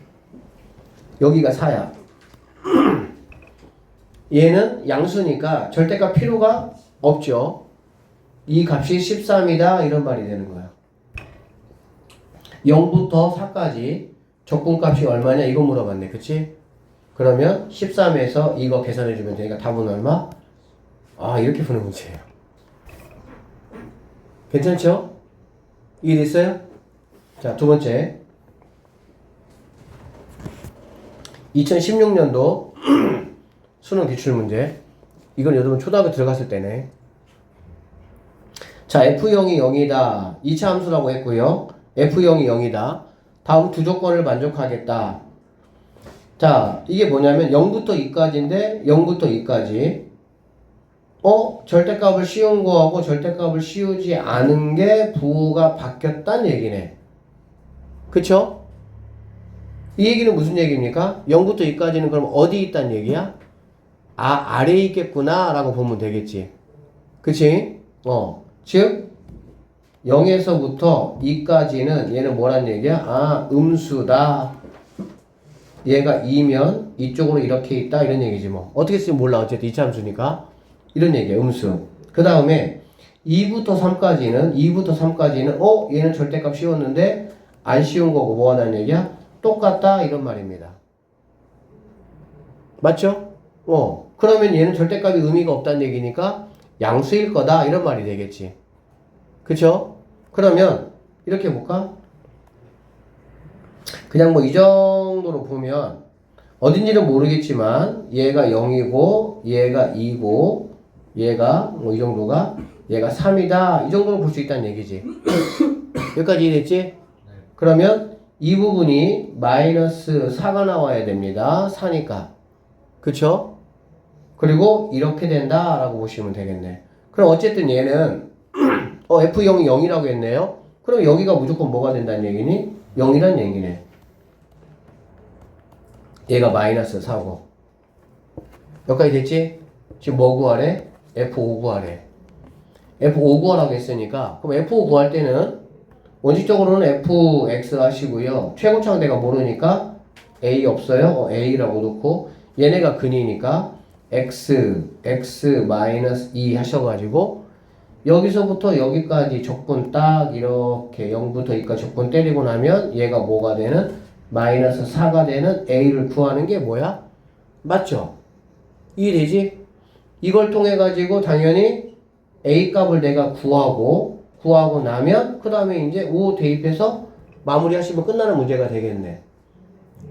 여기가 4야. 얘는 양수니까 절대값 필요가 없죠. 이 값이 13이다 이런 말이 되는 거야. 0부터 4까지 적분값이 얼마냐 이거 물어봤네. 그치? 그러면 13에서 이거 계산해주면 되니까 답은 얼마? 이렇게 푸는 문제예요. 괜찮죠? 이해됐어요? 자, 두 번째 2016년도 수능 기출문제. 이건 여러분 초등학교 들어갔을 때네. 자, F0이 0이다. 2차 함수라고 했고요. F0이 0이다. 다음 두 조건을 만족하겠다. 자, 이게 뭐냐면 0부터 2까지인데 0부터 2까지 절대값을 씌운 거하고 절대값을 씌우지 않은 게 부호가 바뀌었다는 얘기네. 그쵸? 이 얘기는 무슨 얘기입니까? 0부터 2까지는 그럼 어디 있다는 얘기야? 아래에 있겠구나 라고 보면 되겠지. 그치? 즉 0에서부터 2까지는 얘는 뭐란 얘기야? 음수다. 얘가 2면 이쪽으로 이렇게 있다 이런 얘기지 뭐. 어떻게 쓰면 몰라. 어쨌든 2차 함수니까. 이런 얘기야. 음수. 그 다음에 2부터 3까지는 얘는 절대값 씌웠는데 안 씌운 거고 뭐 하다는 얘기야? 똑같다 이런 말입니다. 맞죠? 그러면 얘는 절대값이 의미가 없다는 얘기니까 양수일 거다 이런 말이 되겠지. 그쵸? 그러면 이렇게 볼까? 그냥 뭐 이 정도로 보면 어딘지는 모르겠지만 얘가 0이고 얘가 2고 얘가 뭐 이 정도가 얘가 3이다 이 정도로 볼 수 있다는 얘기지. 여기까지 이해됐지? 그러면 이 부분이 마이너스 4가 나와야 됩니다. 4니까. 그쵸? 그리고 이렇게 된다 라고 보시면 되겠네. 그럼 어쨌든 얘는 F0이 0이라고 했네요. 그럼 여기가 무조건 뭐가 된다는 얘기니? 0이란 얘기네. 얘가 마이너스 4고 여기까지 됐지? 지금 뭐 구하래? F5 구하래. F5 구하라고 했으니까 그럼 F5 구할 때는 원칙적으로는 FX 하시고요. 최고차는 내가 모르니까 A 없어요? A라고 놓고 얘네가 근이니까 X-2 하셔가지고 여기서부터 여기까지 적분 딱 이렇게 0부터 2까지 적분 때리고 나면 얘가 뭐가 되는? 마이너스 4가 되는 A를 구하는 게 뭐야? 맞죠? 이해되지? 이걸 통해 가지고 당연히 A 값을 내가 구하고 나면 그 다음에 이제 5 대입해서 마무리 하시면 끝나는 문제가 되겠네.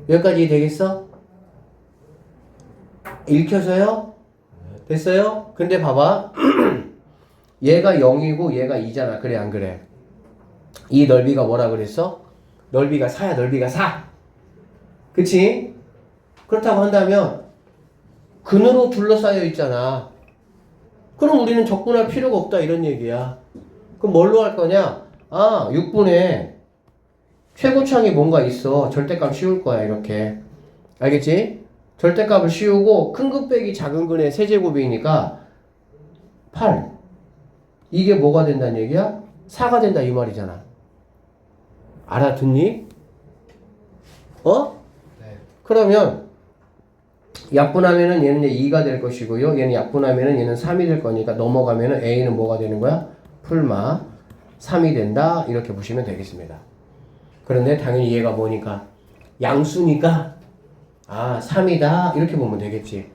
여기까지 되겠어? 읽혀서요? 됐어요? 근데 봐봐. 얘가 0이고 얘가 2잖아. 그래 안 그래? 이 넓이가 뭐라 그랬어? 넓이가 4야. 넓이가 4. 그치? 그렇다고 한다면 근으로 둘러싸여 있잖아. 그럼 우리는 적분할 필요가 없다 이런 얘기야. 그럼 뭘로 할 거냐? 6분의 최고차항이 뭔가 있어. 절대값 씌울 거야 이렇게. 알겠지? 절대값을 씌우고 큰 근 빼기 작은 근의 세제곱이니까 8. 이게 뭐가 된다는 얘기야? 4가 된다 이 말이잖아. 알아듣니? 네. 그러면 약분하면은 얘는 이제 2가 될 것이고요. 얘는 약분하면은 얘는 3이 될 거니까 넘어가면은 A는 뭐가 되는 거야? 풀마 3이 된다. 이렇게 보시면 되겠습니다. 그런데 당연히 얘가 뭐니까? 양수니까 3이다. 이렇게 보면 되겠지.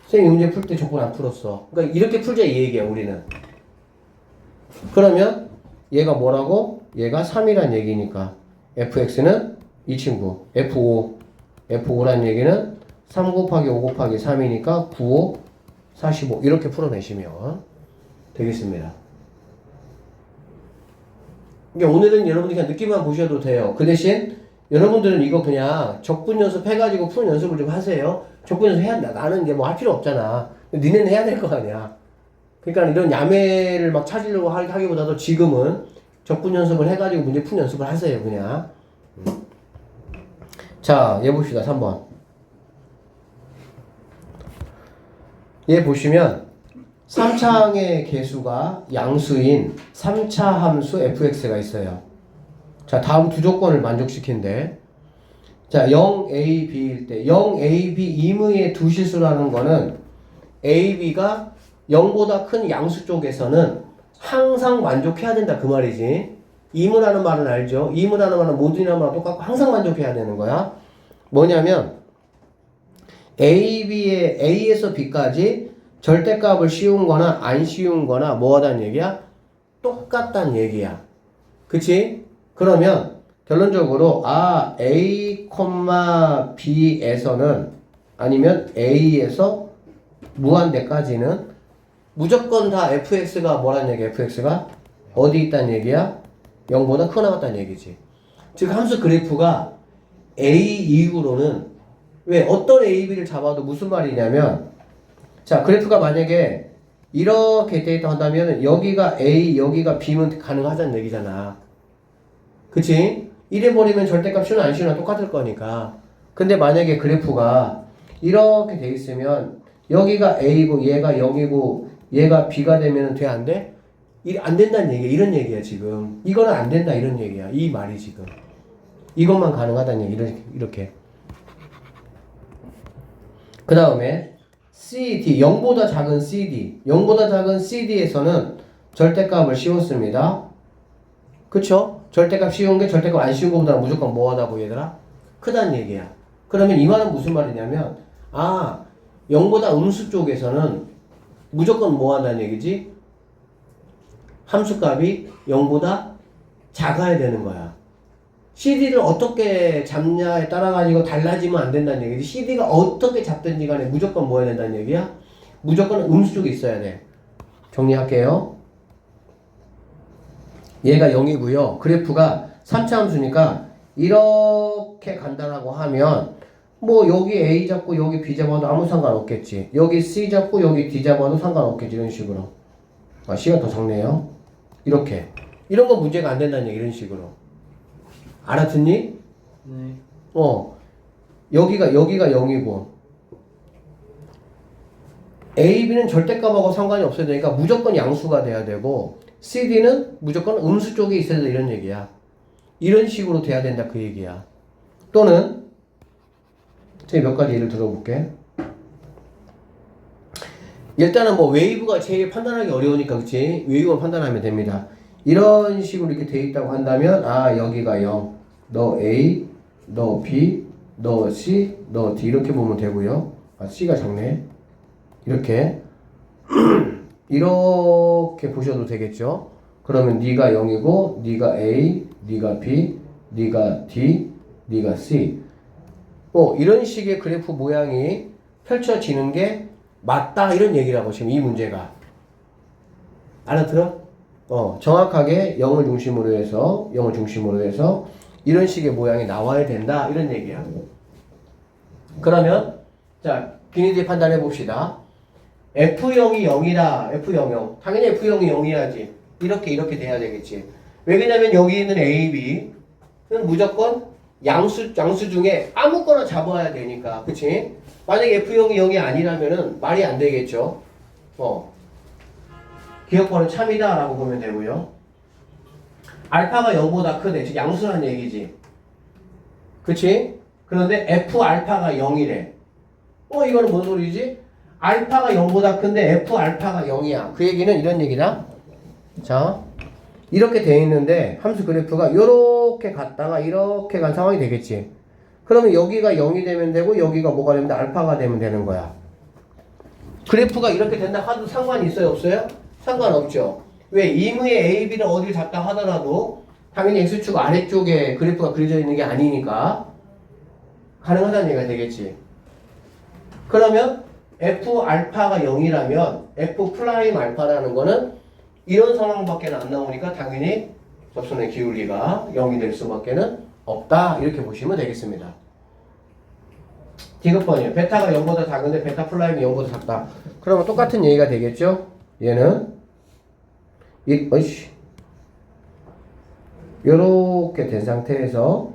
선생님 문제 풀 때 적분 안 풀었어. 그러니까 이렇게 풀자 이 얘기야 우리는. 그러면 얘가 뭐라고? 얘가 3이란 얘기니까 fx는 이 친구 F5란 얘기는 3 곱하기 5 곱하기 3이니까 9, 5, 45 이렇게 풀어내시면 되겠습니다. 그러니까 오늘은 여러분들이 그냥 느낌만 보셔도 돼요. 그 대신 여러분들은 이거 그냥 적분 연습 해가지고 푸는 연습을 좀 하세요. 적분 연습 해야 나는 이제 뭐 할 필요 없잖아. 니네는 해야 될 거 아니야. 그러니까 이런 야매를 막 찾으려고 하기보다도 지금은 적분 연습을 해가지고 문제 푸는 연습을 하세요 그냥. 자, 얘 봅시다. 3번. 얘 보시면 3차항의 개수가 양수인 3차 함수 fx가 있어요. 자, 다음 두 조건을 만족시킨대. 자, 0a, b일 때 0a, b 임의의 두 실수라는 거는 a, b가 0보다 큰 양수 쪽에서는 항상 만족해야 된다 그 말이지. 임의라는 말은 알죠? 임의라는 말은 모든이라는 말과 똑같고 항상 만족해야 되는 거야. 뭐냐면 A에서 B까지 절대값을 씌운 거나 안 씌운 거나 뭐 하다는 얘기야? 똑같다는 얘기야. 그치? 그러면 결론적으로 A, B에서는 아니면 A에서 무한대까지는 무조건 다 fx가 뭐라는 얘기야? fx가 어디 있다는 얘기야? 0보다 크거나 같다는 얘기지. 즉 함수 그래프가 A 이후로는 왜 어떤 A, B를 잡아도 무슨 말이냐면 자 그래프가 만약에 이렇게 데이터 한다면 여기가 A 여기가 B면 가능하다는 얘기잖아. 그치? 이래버리면 절대값 씌우나 안 씌우나 똑같을 거니까. 근데 만약에 그래프가 이렇게 돼 있으면 여기가 A고 얘가 0이고 얘가 B가 되면 돼? 안 돼? 안 된다는 얘기야. 이런 얘기야 지금. 이거는 안 된다 이런 얘기야. 이 말이 지금. 이것만 가능하다는 얘기. 이렇게. 그 다음에 CD, 0보다 작은 CD, 0보다 작은 CD에서는 절대값을 씌웠습니다. 그쵸? 절대값 씌운 게 절대값 안 씌운 것보다 무조건 뭐하다고 얘들아? 크다는 얘기야. 그러면 이 말은 무슨 말이냐면 0보다 음수 쪽에서는 무조건 뭐한다는 얘기지? 함수값이 0보다 작아야 되는 거야. CD를 어떻게 잡냐에 따라 가지고 달라지면 안 된다는 얘기지. CD가 어떻게 잡든지 간에 무조건 뭐 해야 된다는 얘기야? 무조건 음수 쪽에 있어야 돼. 정리할게요. 얘가 0이고요. 그래프가 3차 함수니까 이렇게 간다라고 하면 뭐 여기 A 잡고 여기 B 잡아도 아무 상관없겠지. 여기 C 잡고 여기 D 잡아도 상관없겠지. 이런 식으로. C가 더 작네요. 이렇게. 이런 건 문제가 안 된다는 얘기. 이런 식으로. 알아듣니? 네. 여기가 0이고 A, B는 절대값하고 상관이 없어야 되니까 무조건 양수가 돼야 되고 CD는 무조건 음수 쪽에 있어야 돼. 이런 얘기야. 이런 식으로 돼야 된다. 그 얘기야. 또는 제가 몇 가지 예를 들어볼게. 일단은 뭐 웨이브가 제일 판단하기 어려우니까 그치? 웨이브만 판단하면 됩니다. 이런 식으로 이렇게 돼 있다고 한다면 여기가 0, 너 A, 너 B, 너 C, 너 D 이렇게 보면 되고요. C가 작네. 이렇게 이렇게 보셔도 되겠죠. 그러면 네가 0이고 네가 A, 네가 B, 네가 D, 네가 C. 이런 식의 그래프 모양이 펼쳐지는 게 맞다 이런 얘기라고 지금 이 문제가. 알아들어? 정확하게 0을 중심으로 해서 이런 식의 모양이 나와야 된다 이런 얘기야. 그러면 자 비니디 판단해 봅시다. F0이 0이다. F00 당연히 F0이 0이야지. 이렇게 돼야 되겠지. 왜냐면 여기 있는 A, B는 무조건 양수 중에 아무거나 잡아야 되니까. 그치? 만약에 F0이 0이 아니라면은 말이 안 되겠죠. 기억번호 참이다 라고 보면 되고요. 알파가 0보다 크대. 즉 양수란 얘기지. 그치? 그런데 F 알파가 0이래. 이거는 뭔 소리지? 알파가 0보다 큰데 F 알파가 0이야. 그 얘기는 이런 얘기다. 자, 이렇게 돼 있는데 함수 그래프가 이렇게 갔다가 이렇게 간 상황이 되겠지. 그러면 여기가 0이 되면 되고 여기가 뭐가 되면 돼? 알파가 되면 되는 거야. 그래프가 이렇게 된다 하도 상관이 있어요? 없어요? 상관없죠. 왜? 임의의 A, B를 어디를 잡다 하더라도 당연히 X축 아래쪽에 그래프가 그려져 있는 게 아니니까 가능하다는 얘기가 되겠지. 그러면 F 알파가 0이라면 F 프라임 알파라는 거는 이런 상황밖에 안 나오니까 당연히 접선의 기울기가 0이 될 수밖에 없다. 이렇게 보시면 되겠습니다. 디귿번이에요. 베타가 0보다 작은데 베타 플라임이 0보다 작다. 그러면 똑같은 얘기가 되겠죠? 얘는 요렇게 된 상태에서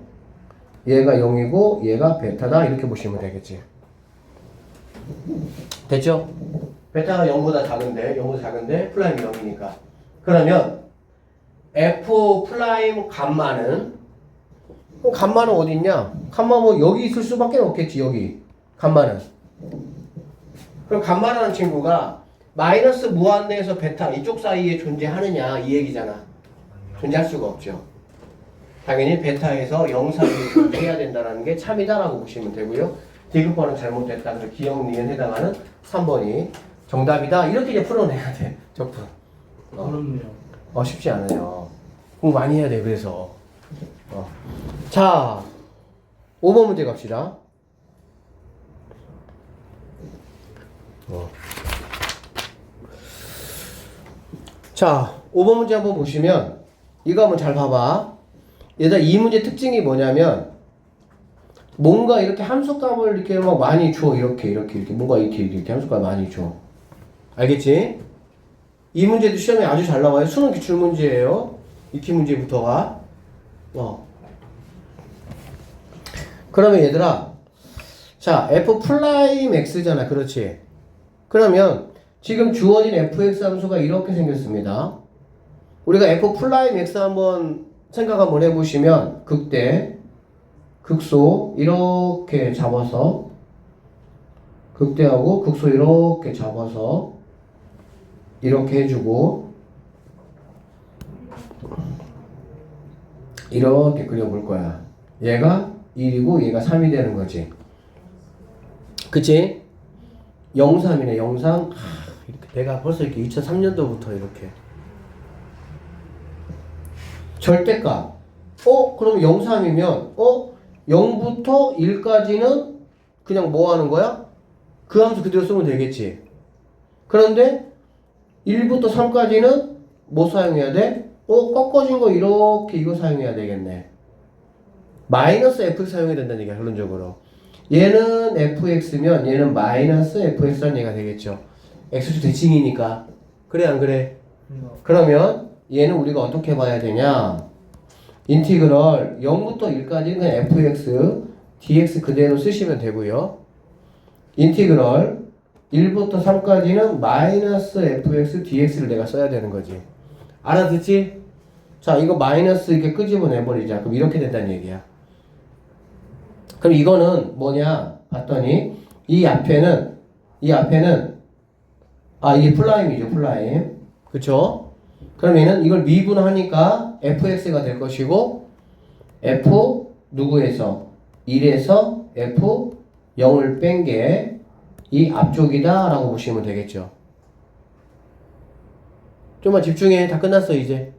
얘가 0이고 얘가 베타다. 이렇게 보시면 되겠지. 됐죠? 베타가 0보다 작은데 플라임이 0이니까. 그러면 F 플라임 감마는 감마는 어디 있냐? 감마 뭐 여기 있을 수밖에 없겠지. 여기 감마는. 그럼 감마라는 친구가 마이너스 무한대에서 베타 이쪽 사이에 존재하느냐 이 얘기잖아. 존재할 수가 없죠. 당연히 베타에서 0 사이에 존재해야 된다는 게 참이다라고 보시면 되고요. 디귿번은 잘못됐다. 그래서 기억 니은 해당하는 3번이 정답이다. 이렇게 이제 풀어내야 돼. 적분. 어렵네요. 쉽지 않아요. 공부 많이 해야 돼. 그래서. 자, 5번 문제 갑시다. 자, 5번 문제 한번 보시면 이거 한번 잘 봐봐. 얘들아, 이 문제 특징이 뭐냐면 뭔가 이렇게 함수값을 이렇게 막 많이 줘. 이렇게 뭔가 이렇게 함수값 많이 줘. 알겠지? 이 문제도 시험에 아주 잘 나와요. 수능 기출 문제예요. 익히 문제부터가. 그러면 얘들아, 자, f 플라임 x잖아. 그렇지? 그러면 지금 주어진 fx 함수가 이렇게 생겼습니다. 우리가 f 플라임 x 한번 생각 한번 해보시면 극대 극소 이렇게 잡아서 극대하고 극소 이렇게 잡아서 이렇게 해주고 이렇게 그려볼 거야. 얘가 1이고 얘가 3이 되는 거지. 그치? 03이네 03. 이렇게 내가 벌써 이렇게 2003년도부터 이렇게 절대값. 그럼 03이면 0부터 1까지는 그냥 뭐 하는 거야? 그 함수 그대로 쓰면 되겠지. 그런데 1부터 3까지는 뭐 사용해야 돼? 꺾어진 거 이렇게 이거 사용해야 되겠네. 마이너스 fx 사용해야 된다는 얘기야, 결론적으로. 얘는 fx면 얘는 마이너스 fx라는 얘기가 되겠죠. x축 대칭이니까. 그래, 안 그래? 그러면 얘는 우리가 어떻게 봐야 되냐? 인티그럴 0부터 1까지는 그냥 fx, dx 그대로 쓰시면 되고요. 인티그럴 1부터 3까지는 마이너스 fx, dx를 내가 써야 되는 거지. 알아듣지? 자, 이거 마이너스 이렇게 끄집어내버리자. 그럼 이렇게 된다는 얘기야. 그럼 이거는 뭐냐? 봤더니 이 앞에는 이게 플라임이죠, 플라임. 그쵸? 그럼 얘는 이걸 미분하니까 fx가 될 것이고 f 누구에서? 1에서 f 0을 뺀 게 이 앞쪽이다 라고 보시면 되겠죠. 좀만 집중해. 다 끝났어 이제.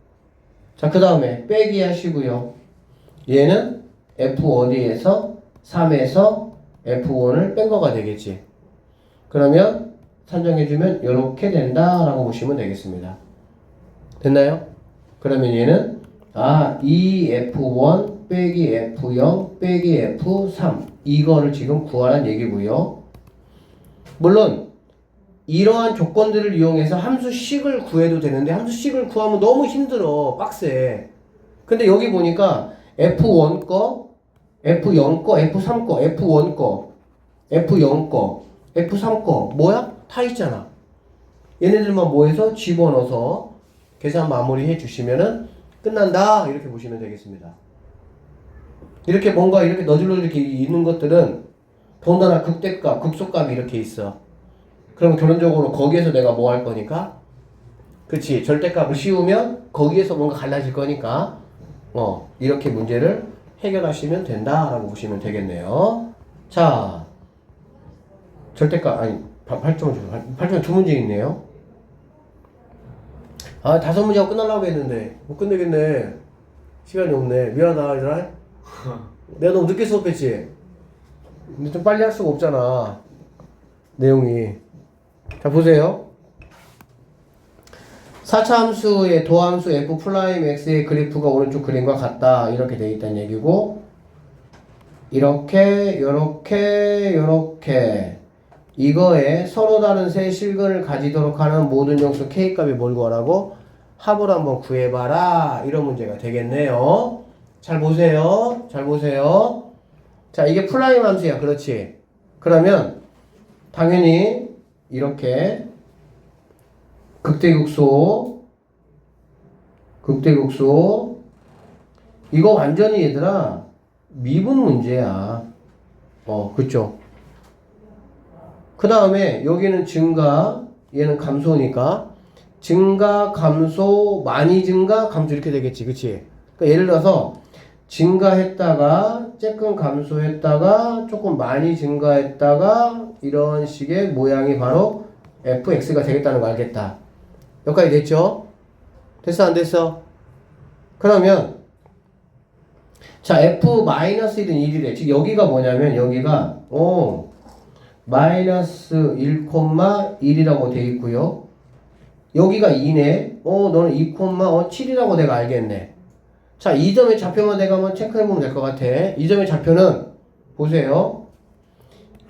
자, 그 다음에 빼기 하시고요. 얘는 f 어디에서? 3에서 f1을 뺀 거가 되겠지. 그러면 산정해주면 이렇게 된다 라고 보시면 되겠습니다. 됐나요? 그러면 얘는 2f1 빼기 f0 빼기 f3 이거를 지금 구하라는 얘기고요. 물론 이러한 조건들을 이용해서 함수식을 구해도 되는데 함수식을 구하면 너무 힘들어. 빡세. 근데 여기 보니까 f1 거, f0 거, f3 거, f1 거, f0 거, f3 거 뭐야? 다 있잖아. 얘네들만 모여서 집어넣어서 계산 마무리 해주시면은 끝난다. 이렇게 보시면 되겠습니다. 이렇게 뭔가 이렇게 너질너질 이렇게 있는 것들은 더군다나 극대값, 극소값이 이렇게 있어. 그럼 결론적으로 거기에서 내가 뭐 할 거니까? 그치. 절대값을 씌우면 거기에서 뭔가 갈라질 거니까 이렇게 문제를 해결하시면 된다라고 보시면 되겠네요. 자, 절대값, 8점 두 문제 있네요. 5문제 하고 끝나려고 했는데 못 끝내겠네. 시간이 없네. 미안하다 얘들아. 내가 너무 늦게 수업했지? 근데 좀 빨리 할 수가 없잖아, 내용이. 자, 보세요. 4차 함수의 도함수 f'x의 그래프가 오른쪽 그림과 같다 이렇게 돼 있다는 얘기고, 이렇게 이거에 서로 다른 세 실근을 가지도록 하는 모든 영수 k값이 뭘 구하라고? 합을 한번 구해봐라. 이런 문제가 되겠네요. 잘 보세요. 자, 이게 플라임 함수야. 그렇지. 그러면 당연히 이렇게 극대극소 이거 완전히 얘들아 미분 문제야. 그쵸? 그 다음에 여기는 증가, 얘는 감소니까 증가, 감소, 많이 증가, 감소 이렇게 되겠지. 그치? 그러니까 예를 들어서 증가했다가 조금 감소했다가 조금 많이 증가했다가 이런 식의 모양이 바로 fx가 되겠다는 거 알겠다. 여기까지 됐죠? 됐어 안 됐어? 그러면 자, f-1은 1이래. 즉 여기가 뭐냐면 여기가 마이너스 1,1이라고 돼 있고요. 여기가 2네. 너는 2,7이라고 내가 알겠네. 자, 이 점의 좌표만 내가 한번 체크해보면 될 것 같아. 이 점의 좌표는 보세요.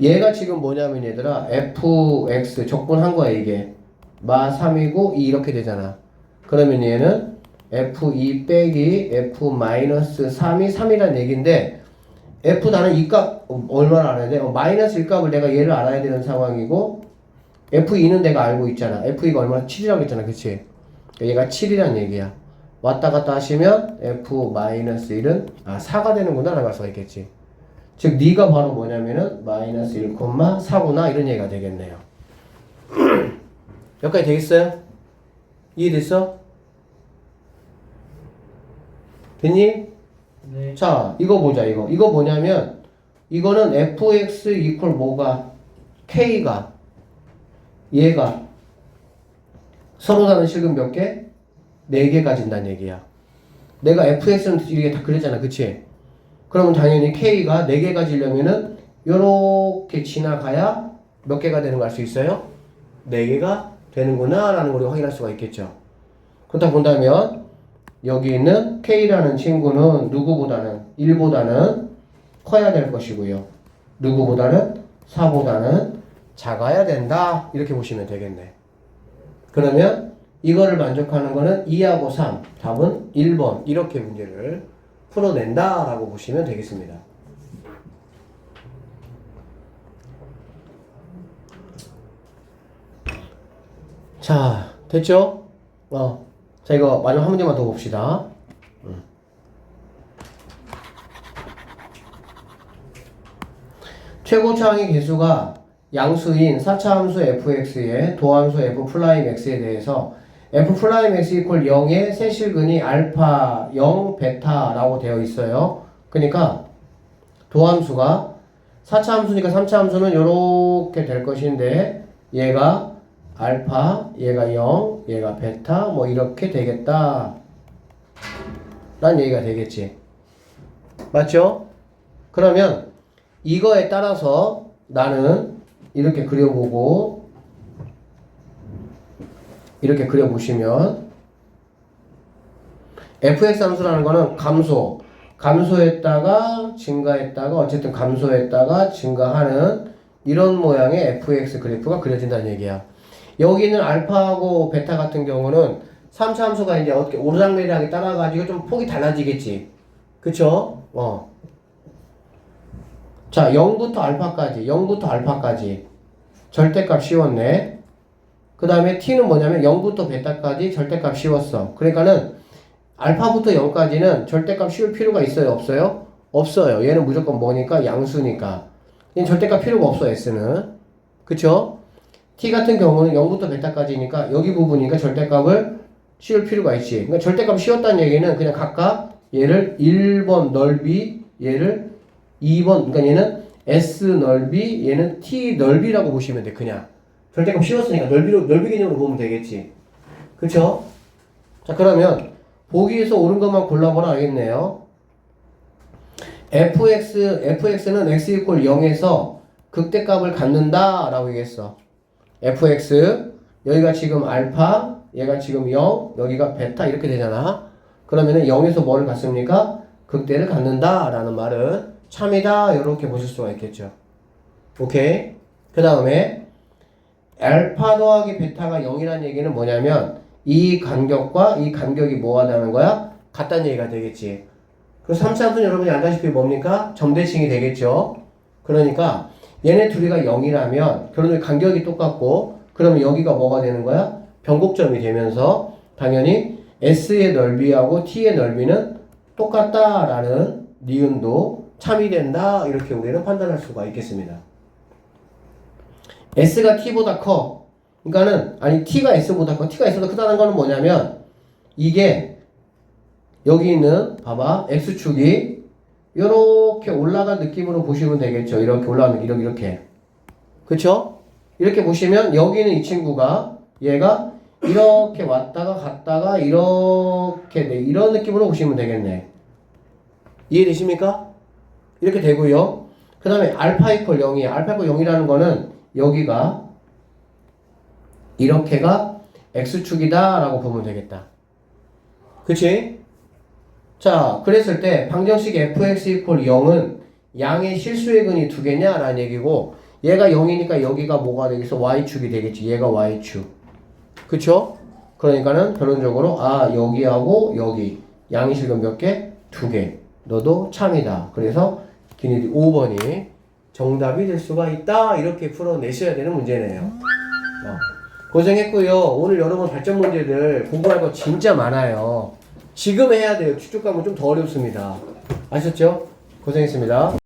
얘가 지금 뭐냐면 얘들아 fx 적분한 거야 이게. 마 3이고 2 이렇게 되잖아. 그러면 얘는 f2 빼기 f-3이 3이란 얘기인데 f 나는 이 값 얼마를 알아야 돼? 마이너스 1값을 내가 얘를 알아야 되는 상황이고 f2는 내가 알고 있잖아. f2가 얼마나 7이라고 했잖아. 그치? 얘가 7이란 얘기야. 왔다 갔다 하시면 f-1은 4가 되는구나 라고 할 수가 있겠지. 즉 네가 바로 뭐냐면은 마이너스 1,4구나 이런 얘기가 되겠네요. 여기까지 되겠어요? 이해됐어? 됐니? 네. 자, 이거 보자, 이거. 이거 뭐냐면, 이거는 fx 이퀄 뭐가? k가, 얘가, 서로 다른 실근 몇 개? 4개 가진다는 얘기야. 내가 fx는 이게 다 그랬잖아, 그치? 그러면 당연히 k가 4개 가지려면은, 요렇게 지나가야 몇 개가 되는 거 알 수 있어요? 4개가 되는구나, 라는 걸 확인할 수가 있겠죠. 그렇다 본다면, 여기 있는 K라는 친구는 누구보다는 1보다는 커야 될 것이고요. 누구보다는 4보다는 작아야 된다. 이렇게 보시면 되겠네. 그러면 이거를 만족하는 거는 2하고 3. 답은 1번. 이렇게 문제를 풀어낸다. 라고 보시면 되겠습니다. 자, 됐죠? 자, 이거 마지막 한 문제만 더 봅시다. 최고차항의 개수가 양수인 4차 함수 fx의 도함수 f'x에 대해서 f'x 이퀄 0의 세실근이 알파, 0, 베타라고 되어 있어요. 그러니까 도함수가 4차 함수니까 3차 함수는 이렇게 될 것인데 얘가 알파, 얘가 0, 얘가 베타, 뭐 이렇게 되겠다 라는 얘기가 되겠지. 맞죠? 그러면 이거에 따라서 나는 이렇게 그려보고 이렇게 그려보시면 fx 함수라는 거는 감소했다가 증가했다가 어쨌든 감소했다가 증가하는 이런 모양의 fx 그래프가 그려진다는 얘기야. 여기는 알파하고 베타 같은 경우는 3차 함수가 이제 어떻게 오르락내리락에 따라가지고 좀 폭이 달라지겠지. 그쵸? 자, 0부터 알파까지. 절대값 씌웠네. 그 다음에 t는 뭐냐면 0부터 베타까지 절대값 씌웠어. 그러니까는 알파부터 0까지는 절대값 씌울 필요가 있어요? 없어요? 없어요. 얘는 무조건 뭐니까? 양수니까. 얘는 절대값 필요가 없어, s는. 그쵸? t 같은 경우는 0부터 베타까지니까 여기 부분이니까 절대값을 씌울 필요가 있지. 그러니까 절대값 씌웠다는 얘기는 그냥 각각 얘를 1번 넓이, 얘를 2번, 그러니까 얘는 s 넓이, 얘는 t 넓이라고 보시면 돼. 그냥 절대값 씌웠으니까 넓이 개념으로 보면 되겠지. 그쵸? 자, 그러면 보기에서 옳은 것만 골라보라 알겠네요. fx는 x 이퀄 0에서 극대값을 갖는다 라고 얘기했어. fx 여기가 지금 알파, 얘가 지금 0, 여기가 베타 이렇게 되잖아. 그러면은 0에서 뭐를 갖습니까? 극대를 갖는다 라는 말은 참이다 이렇게 보실 수가 있겠죠. 오케이. 그 다음에 알파 더하기 베타가 0이라는 얘기는 뭐냐면 이 간격과 이 간격이 뭐하다는 거야? 같다는 얘기가 되겠지. 그 3차 함수는 여러분이 알다시피 뭡니까? 점대칭이 되겠죠. 그러니까 얘네 둘이가 0이라면 그러면 간격이 똑같고 그러면 여기가 뭐가 되는 거야? 변곡점이 되면서 당연히 S의 넓이하고 T의 넓이는 똑같다라는 니은도 참이 된다 이렇게 우리는 판단할 수가 있겠습니다. S가 T보다 커. 그러니까는 아니 T가 S보다 커. T가 S보다 크다는 거는 뭐냐면 이게 여기 있는 봐봐 X축이 이렇게 올라간 느낌으로 보시면 되겠죠. 이렇게 올라가는 이렇게. 그쵸? 이렇게 보시면 여기는 이 친구가 얘가 이렇게 왔다가 갔다가 이렇게 이런 느낌으로 보시면 되겠네. 이해되십니까? 이렇게 되고요. 그 다음에 알파 이퀄 0이에요. 알파 이퀄 0이라는 거는 여기가 이렇게가 X축이다 라고 보면 되겠다. 그치? 자, 그랬을 때 방정식 fx 이퀄 0은 양의 실수의 근이 두 개냐 라는 얘기고 얘가 0이니까 여기가 뭐가 되겠어? y축이 되겠지. 얘가 y축. 그쵸? 그러니까는 결론적으로 여기하고 여기 양의 실근 몇 개? 두 개. 너도 참이다. 그래서 기니디 5번이 정답이 될 수가 있다. 이렇게 풀어내셔야 되는 문제네요. 고생했고요. 오늘 여러분 발전 문제들 공부할 거 진짜 많아요. 지금 해야 돼요. 추측 과목 좀 더 어렵습니다. 아셨죠? 고생했습니다.